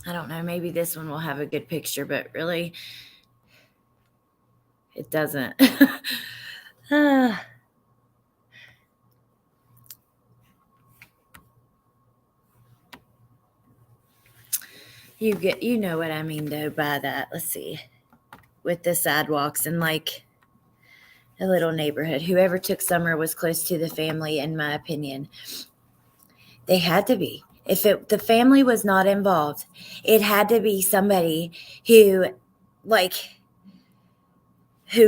I don't know. Maybe this one will have a good picture, but really, it doesn't. You know what I mean though by that. Let's see. With the sidewalks and like a little neighborhood. Whoever took Summer was close to the family, in my opinion. They had to be. If the family was not involved, it had to be somebody who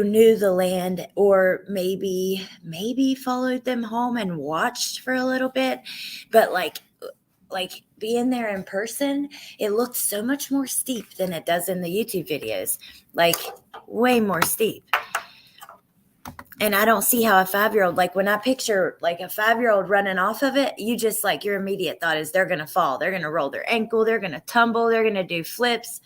knew the land, or maybe followed them home and watched for a little bit. But like being there in person, it looked so much more steep than it does in the YouTube videos. Like, way more steep. And I don't see how a 5-year-old, like when I picture like a 5-year-old running off of it, you just like, your immediate thought is they're going to fall. They're going to roll their ankle. They're going to tumble. They're going to do flips.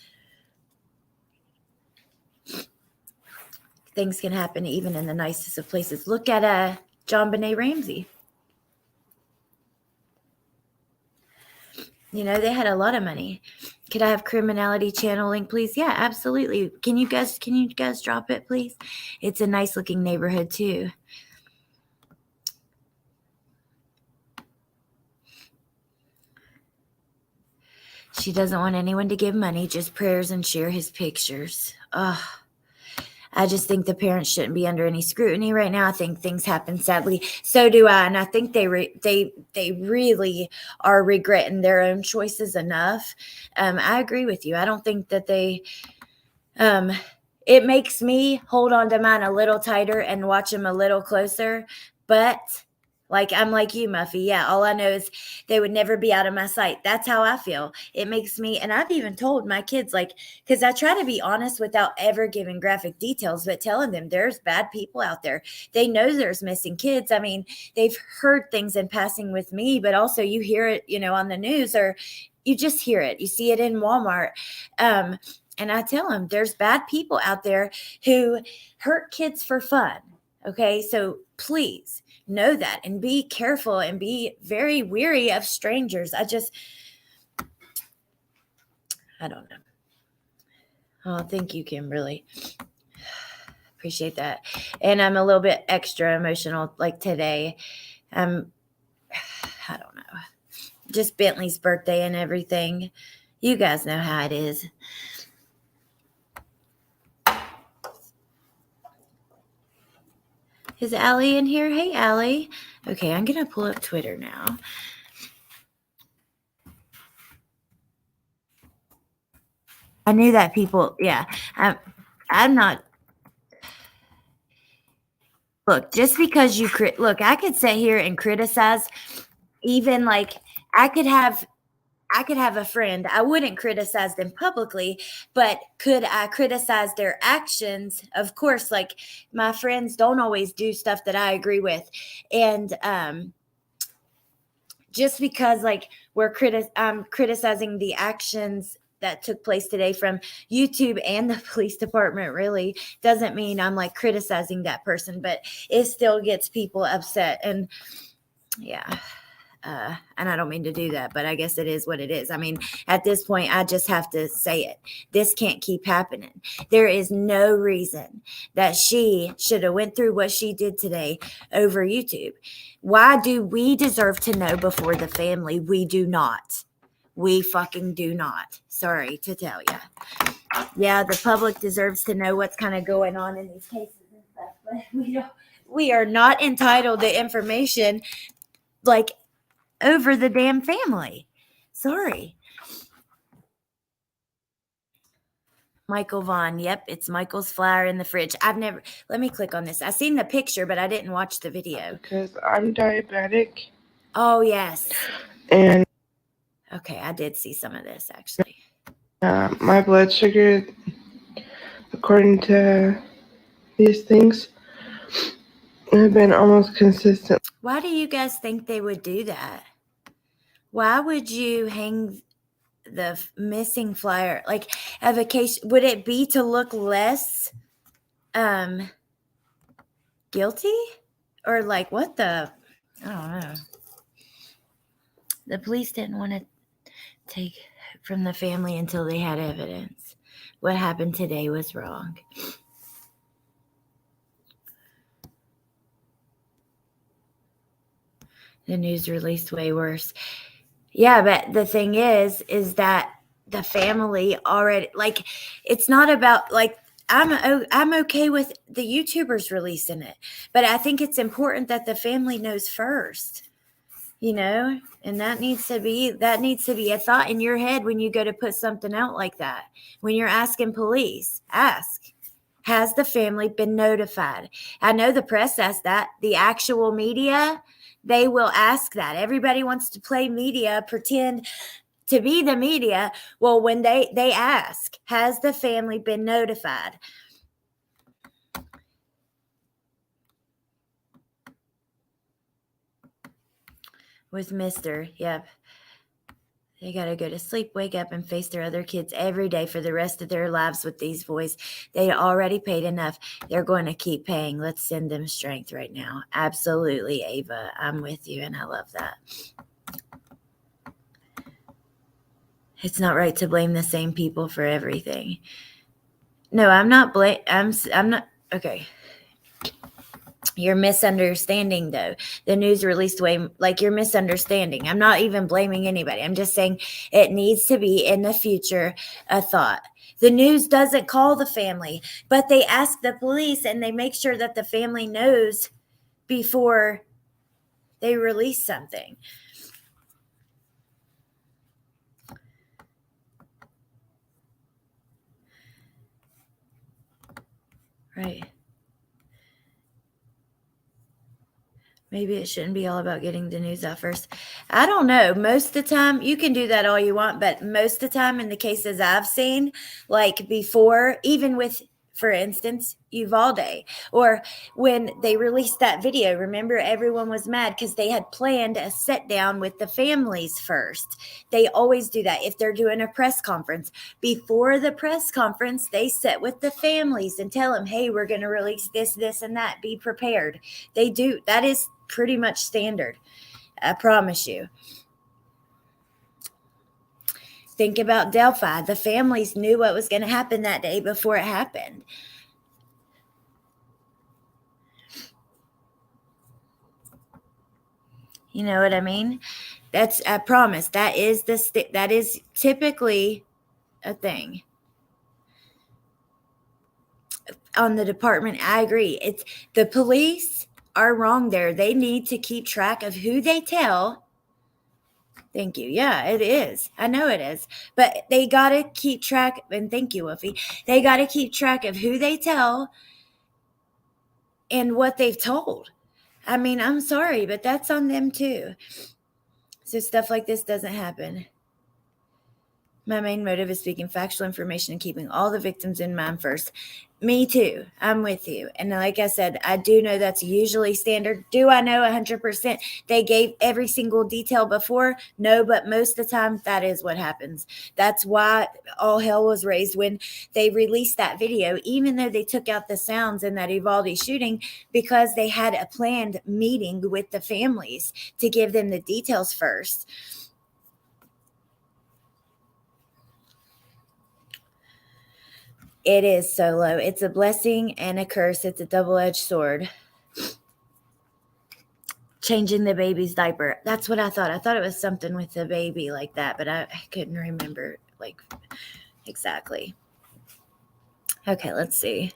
Things can happen even in the nicest of places. Look at John Benet Ramsey. You know, they had a lot of money. Could I have Criminality Channel link, please? Yeah, absolutely. Can you guys drop it, please? It's a nice looking neighborhood too. She doesn't want anyone to give money, just prayers and share his pictures. Ugh. I just think the parents shouldn't be under any scrutiny right now. I think things happen, sadly. So do I. And I think they really are regretting their own choices enough. I agree with you. I don't think that it makes me hold on to mine a little tighter and watch them a little closer. But like, I'm like you, Muffy. Yeah, all I know is they would never be out of my sight. That's how I feel. It makes me, and I've even told my kids, like, because I try to be honest without ever giving graphic details, but telling them there's bad people out there. They know there's missing kids. I mean, they've heard things in passing with me, but also you hear it, you know, on the news, or you just hear it. You see it in Walmart. And I tell them there's bad people out there who hurt kids for fun. Okay, so please know that and be careful and be very wary of strangers. I don't know. Oh, thank you, Kimberly. Appreciate that. And I'm a little bit extra emotional like today. I don't know. Just Bentley's birthday and everything. You guys know how it is. Is Allie in here? Hey, Allie. Okay, I'm going to pull up Twitter now. I knew that people, yeah. I'm not. Look, just because you, look, I could sit here and criticize, even like I could have a friend. I wouldn't criticize them publicly, but could I criticize their actions? Of course, like my friends don't always do stuff that I agree with. And just because like I'm criticizing the actions that took place today from YouTube and the police department really doesn't mean I'm like criticizing that person, but it still gets people upset. And yeah. And I don't mean to do that, but I guess it is what it is. I mean, at this point, I just have to say it. This can't keep happening. There is no reason that she should have went through what she did today over YouTube. Why do we deserve to know before the family? We do not. We fucking do not. Sorry to tell you. Yeah, the public deserves to know what's kind of going on in these cases and stuff, but we are not entitled to information like over the damn family. Sorry. Michael Vaughn. Yep, it's Michael's flower in the fridge. Let me click on this. I seen the picture, but I didn't watch the video. Because I'm diabetic. Oh, yes. And okay, I did see some of this actually. My blood sugar, according to these things, have been almost consistent. Why do you guys think they would do that? Why would you hang the missing flyer like a vacation? Would it be to look less guilty, or like what the? I don't know. The police didn't want to take from the family until they had evidence. What happened today was wrong. The news released way worse. Yeah, but the thing is that the family already, like, it's not about, like, I'm okay with the YouTubers releasing it, but I think it's important that the family knows first, you know, and that needs to be a thought in your head when you go to put something out like that. When you're asking police, ask, has the family been notified? I know the press asked that. The actual media, they will ask that. Everybody wants to play media, pretend to be the media. Well, when they ask, has the family been notified? With Mr. Yep. They got to go to sleep, wake up, and face their other kids every day for the rest of their lives with these boys. They already paid enough. They're going to keep paying. Let's send them strength right now. Absolutely, Ava. I'm with you, and I love that. It's not right to blame the same people for everything. No, I'm not I'm not. Okay. You're misunderstanding, though. The news released way, like, you're misunderstanding. I'm not even blaming anybody. I'm just saying it needs to be in the future a thought. The news doesn't call the family, but they ask the police and they make sure that the family knows before they release something. Right. Maybe it shouldn't be all about getting the news out first. I don't know. Most of the time, you can do that all you want, but most of the time in the cases I've seen, like before, even with, for instance, Uvalde, or when they released that video, remember everyone was mad because they had planned a sit down with the families first. They always do that if they're doing a press conference. Before the press conference, they sit with the families and tell them, hey, we're going to release this, this, and that. Be prepared. They do. That is pretty much standard. I promise you. Think about Delphi. The families knew what was going to happen that day before it happened. You know what I mean? That's, I promise, that is that is typically a thing. On the department, I agree. It's the police are wrong there. They need to keep track of who they tell. Thank you. Yeah, it is. I know it is. But they got to keep track, and thank you, Wolfie. They got to keep track of who they tell and what they've told. I mean, I'm sorry, but that's on them too. So stuff like this doesn't happen. My main motive is speaking factual information and keeping all the victims in mind first. Me too. I'm with you. And like I said, I do know that's usually standard. Do I know 100% they gave every single detail before? No, but most of the time that is what happens. That's why all hell was raised when they released that video, even though they took out the sounds in that Uvalde shooting, because they had a planned meeting with the families to give them the details first. It is Solo. It's a blessing and a curse. It's a double-edged sword. Changing the baby's diaper. That's what I thought. I thought it was something with the baby like that, but I couldn't remember like exactly. Okay, let's see.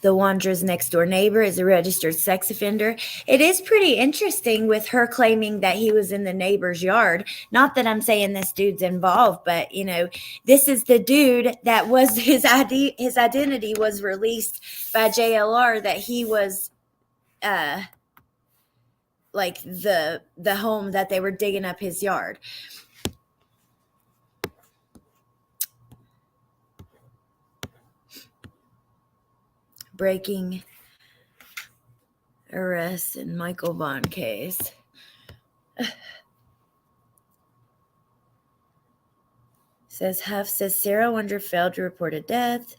The Wandra's next door neighbor is a registered sex offender. It is pretty interesting with her claiming that he was in the neighbor's yard. Not that I'm saying this dude's involved, but you know, this is the dude that was his identity was released by JLR, that he was like the home that they were digging up his yard. Breaking arrest in Michael Vaughn case. Says Sarah Wonder failed to report a death.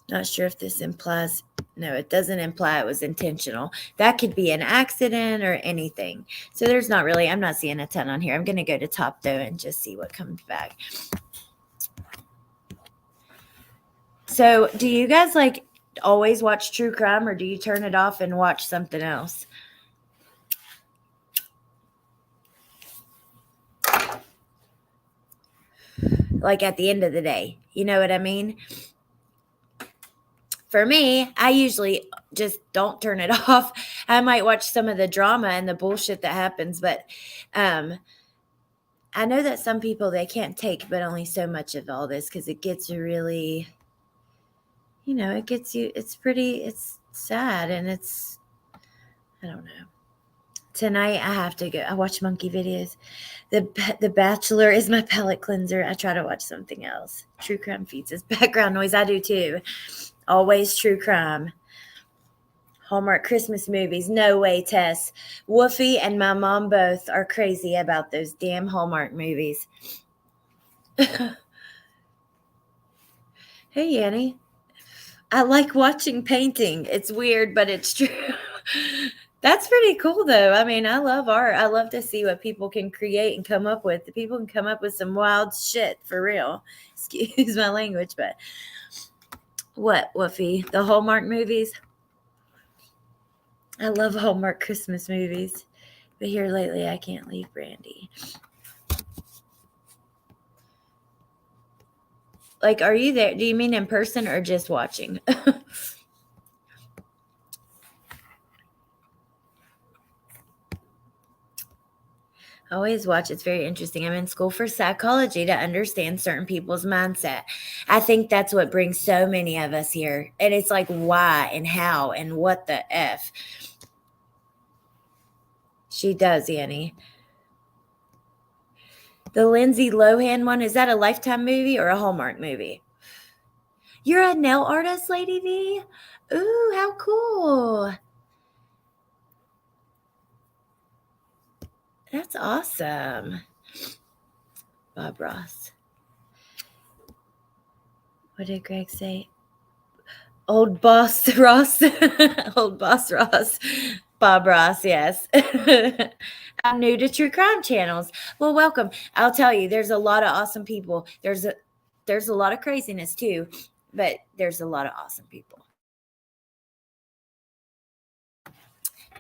Not sure if this implies. No, it doesn't imply it was intentional. That could be an accident or anything. So there's not really, I'm not seeing a ton on here. I'm going to go to top though and just see what comes back. So do you guys like always watch true crime, or do you turn it off and watch something else? Like at the end of the day, you know what I mean? For me, I usually just don't turn it off. I might watch some of the drama and the bullshit that happens, but I know that some people, they can't take but only so much of all this, because it gets really, you know, it gets you, it's sad, and it's, I don't know. Tonight I have to go. I watch monkey videos. The Bachelor is my palate cleanser. I try to watch something else. True crime feeds us background noise. I do too. Always true crime. Hallmark Christmas movies. No way, Tess. Woofy and my mom both are crazy about those damn Hallmark movies. Hey, Yanni. I like watching painting. It's weird, but it's true. That's pretty cool, though. I mean, I love art. I love to see what people can create and come up with. The people can come up with some wild shit, for real. Excuse my language, but what, Woofy? The Hallmark movies? I love Hallmark Christmas movies. But here lately, I can't leave Brandy. Like, are you there? Do you mean in person or just watching? Always watch. It's very interesting. I'm in school for psychology to understand certain people's mindset. I think that's what brings so many of us here. And it's like, why and how and what the F. She does, Annie. The Lindsay Lohan one, is that a Lifetime movie or a Hallmark movie? You're a nail artist, Lady V? Ooh, how cool. That's awesome. Bob Ross. What did Greg say? Old Boss Ross. Old Boss Ross. Bob Ross, yes. I'm new to true crime channels. Well, welcome. I'll tell you, there's a lot of awesome people. There's a lot of craziness too, but there's a lot of awesome people.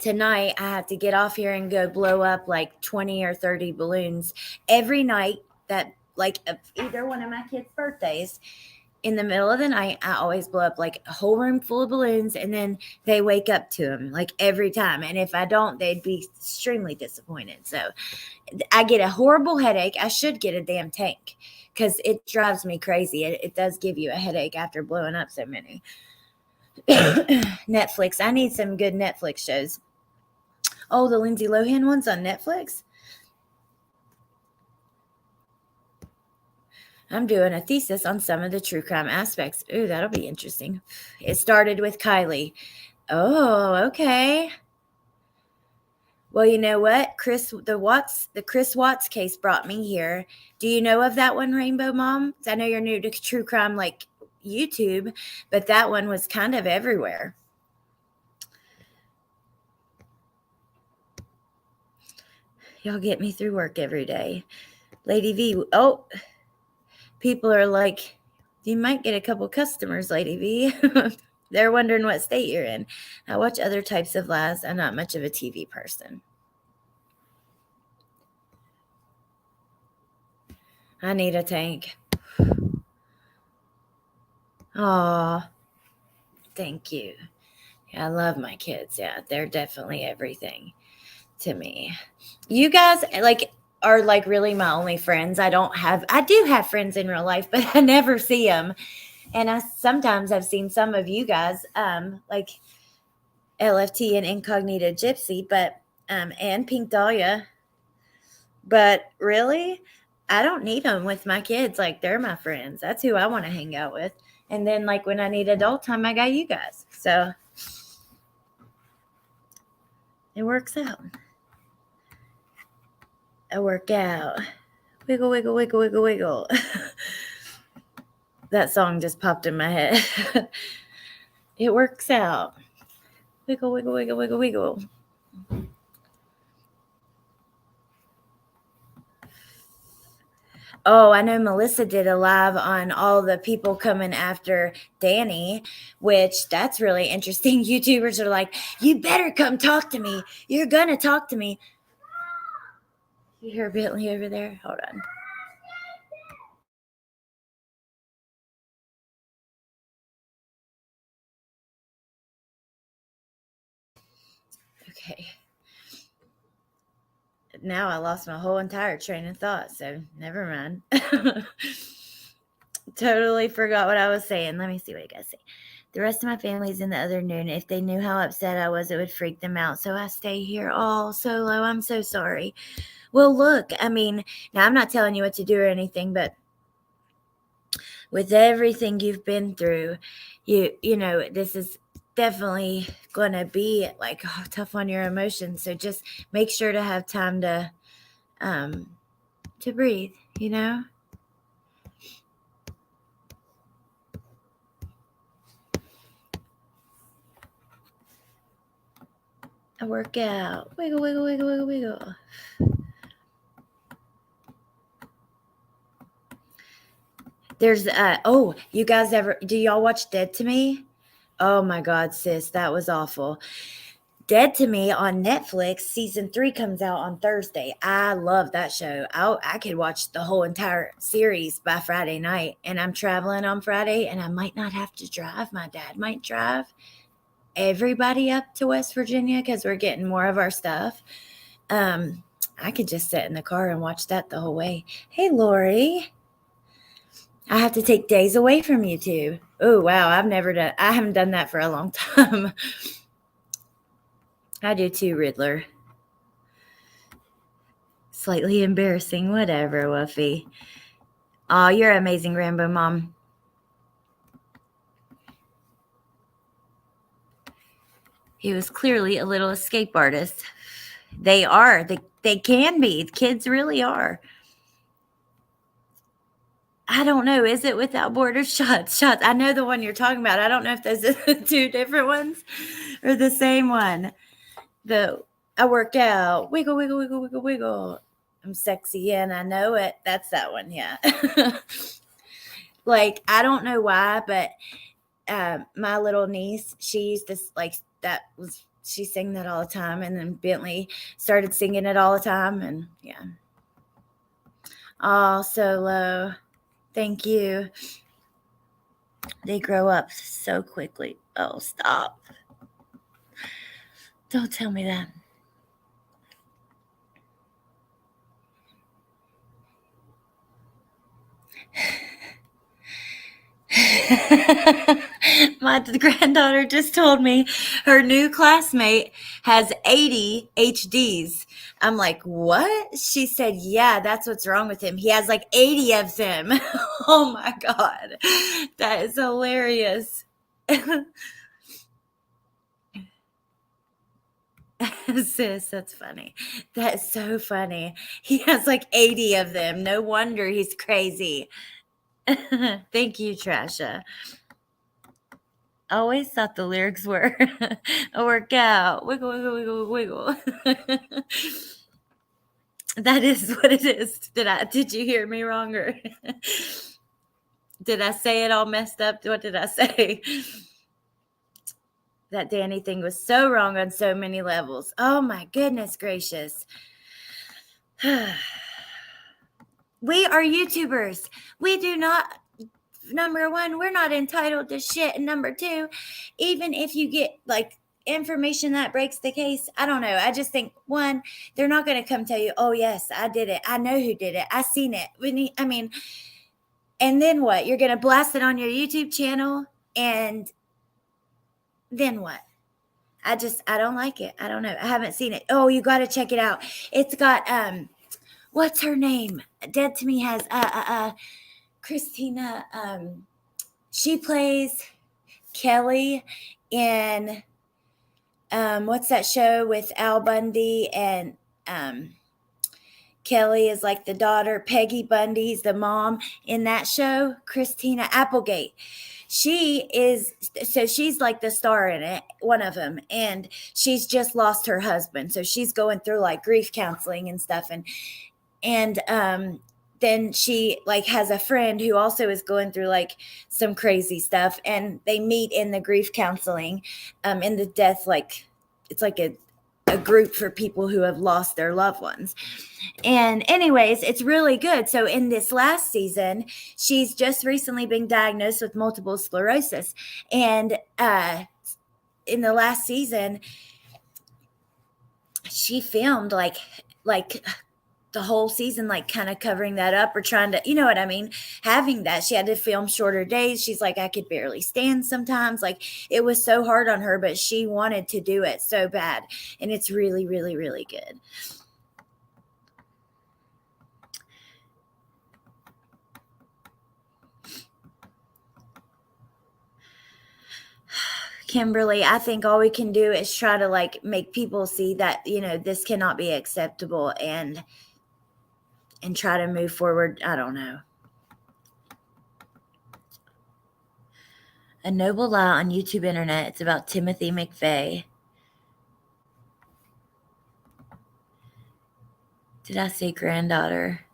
Tonight, I have to get off here and go blow up like 20 or 30 balloons every night. That, like, either one of my kids' birthdays, in the middle of the night, I always blow up like a whole room full of balloons, and then they wake up to them like every time. And if I don't, they'd be extremely disappointed. So I get a horrible headache. I should get a damn tank because it drives me crazy. It does give you a headache after blowing up so many. Netflix. I need some good Netflix shows. Oh, the Lindsay Lohan one's on Netflix? I'm doing a thesis on some of the true crime aspects. Ooh, that'll be interesting. It started with Kylie. Oh, okay. Well, you know what? The Chris Watts case brought me here. Do you know of that one, Rainbow Mom? I know you're new to true crime like YouTube, but that one was kind of everywhere. Y'all get me through work every day. Lady V, oh, people are like, you might get a couple customers, Lady V. They're wondering what state you're in. I watch other types of lives. I'm not much of a TV person. I need a tank. Aw, thank you. Yeah, I love my kids. Yeah, they're definitely everything to me. You guys are like really my only friends. I do have friends in real life, but I never see them. And I sometimes have seen some of you guys, like LFT and Incognito Gypsy, but and Pink Dahlia. But really, I don't need them with my kids. Like, they're my friends. That's who I want to hang out with. And then, like, when I need adult time, I got you guys. So it works out. I work out. Wiggle, wiggle, wiggle, wiggle, wiggle. That song just popped in my head. It works out. Wiggle, wiggle, wiggle, wiggle, wiggle. Oh, I know Melissa did a live on all the people coming after Danny, which that's really interesting. YouTubers are like, you better come talk to me. You're going to talk to me. You hear Bentley over there? Hold on. Okay. Now I lost my whole entire train of thought, so never mind. Totally forgot what I was saying. Let me see what you guys say. The rest of my family's in the other noon. If they knew how upset I was, it would freak them out. So I stay here all solo. I'm so sorry. Well, look, I mean, now I'm not telling you what to do or anything, but with everything you've been through, you know, this is definitely going to be like tough on your emotions. So just make sure to have time to breathe, you know? I work out. Wiggle, wiggle, wiggle, wiggle, wiggle. There's you guys do y'all watch Dead to Me? Oh my God, sis, that was awful. Dead to Me on Netflix, season 3 comes out on Thursday. I love that show. I could watch the whole entire series by Friday night, and I'm traveling on Friday, and I might not have to drive. My dad might drive everybody up to West Virginia because we're getting more of our stuff. I could just sit in the car and watch that the whole way. Hey, Lori. I have to take days away from YouTube. Oh, wow. I haven't done that for a long time. I do too, Riddler. Slightly embarrassing. Whatever, Wuffy. Oh, you're amazing, Rambo Mom. He was clearly a little escape artist. They are. They can be. Kids really are. I don't know. Is it Without Borders? Shots. I know the one you're talking about. I don't know if those are two different ones or the same one. I work out. Wiggle, wiggle, wiggle, wiggle, wiggle. I'm sexy and I know it. That's that one, yeah. Like, I don't know why, but my little niece, she used to, like, she sang that all the time. And then Bentley started singing it all the time. And yeah. Oh, Solo. Thank you. They grow up so quickly. Oh, stop. Don't tell me that. My granddaughter just told me her new classmate has 80 HDs. I'm like, what? She said, yeah, that's what's wrong with him. He has like 80 of them. Oh my God. That is hilarious. Sis, that's funny. That's so funny. He has like 80 of them. No wonder he's crazy. Thank you, Trasha. I always thought the lyrics were a workout. Wiggle, wiggle, wiggle, wiggle. That is what it is. Did you hear me wrong, or did I say it all messed up? What did I say? That Danny thing was so wrong on so many levels. Oh my goodness gracious. We are YouTubers. We do not, number one, we're not entitled to shit. And number two, even if you get like information that breaks the case, I don't know. I just think, one, they're not going to come tell you, oh yes, I did it. I know who did it. I seen it. I mean, and then what? You're going to blast it on your YouTube channel, and then what? I don't like it. I don't know. I haven't seen it. Oh, you got to check it out. It's got, what's her name? Dead to Me has, Christina, she plays Kelly in, what's that show with Al Bundy, and, Kelly is like the daughter. Peggy Bundy's the mom in that show. Christina Applegate. She's like the star in it, one of them. And she's just lost her husband. So she's going through like grief counseling and stuff. And then she like has a friend who also is going through like some crazy stuff. And they meet in the grief counseling, in the death, like it's like a group for people who have lost their loved ones. And anyways, it's really good. So in this last season, she's just recently been diagnosed with multiple sclerosis. And in the last season, she filmed like the whole season, like kind of covering that up or trying to, you know what I mean? Having that, she had to film shorter days. She's like, I could barely stand sometimes. Like it was so hard on her, but she wanted to do it so bad. And it's really, really, really good. Kimberly, I think all we can do is try to like make people see that, you know, this cannot be acceptable, and try to move forward. I don't know. A Noble Lie on YouTube Internet. It's about Timothy McVeigh. Did I say granddaughter?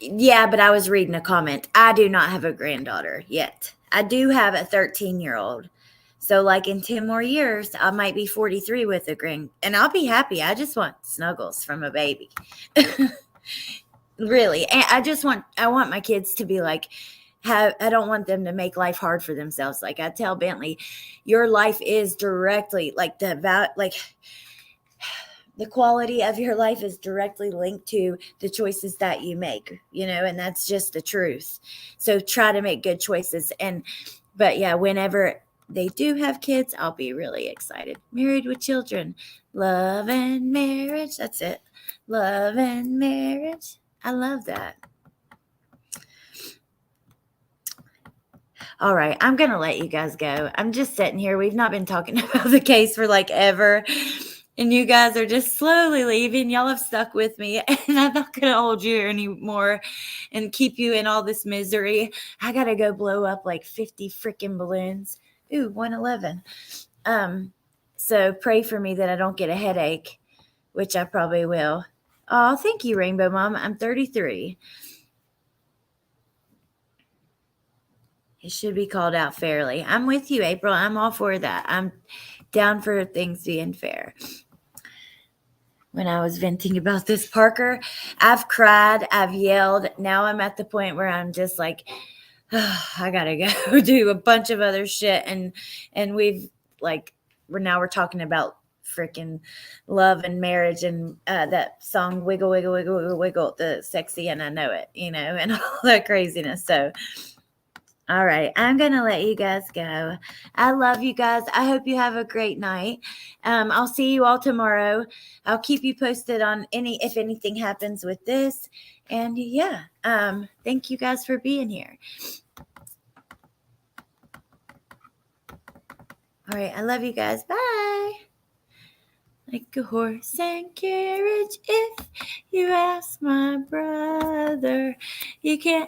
Yeah, but I was reading a comment. I do not have a granddaughter yet. I do have a 13-year-old. So like in 10 more years, I might be 43 with a grand, and I'll be happy. I just want snuggles from a baby. Really. And I want my kids to be like, I don't want them to make life hard for themselves. Like I tell Bentley, your life is directly like the quality of your life is directly linked to the choices that you make, you know, and that's just the truth. So try to make good choices. But yeah, whenever they do have kids, I'll be really excited. Married with Children, Love and Marriage. That's it. Love and Marriage. I love that. All right, I'm going to let you guys go. I'm just sitting here. We've not been talking about the case for like ever. And you guys are just slowly leaving. Y'all have stuck with me. And I'm not going to hold you anymore and keep you in all this misery. I got to go blow up like 50 freaking balloons. Ooh, 111. So pray for me that I don't get a headache, which I probably will. Oh, thank you, Rainbow Mom. I'm 33. It should be called out fairly. I'm with you, April. I'm all for that. I'm down for things being fair. When I was venting about this, Parker, I've cried, I've yelled. Now I'm at the point where I'm just like, oh, I gotta go do a bunch of other shit. And we're talking about freaking love and marriage and that song Wiggle, Wiggle, Wiggle, Wiggle, Wiggle, the sexy and I know it, you know, and all that craziness. So All right, I'm gonna let you guys go. I love you guys. I hope you have a great night. I'll see you all tomorrow. I'll keep you posted on if anything happens with this. And yeah, thank you guys for being here. All right, I love you guys. Bye. Like a horse and carriage, if you ask my brother, you can't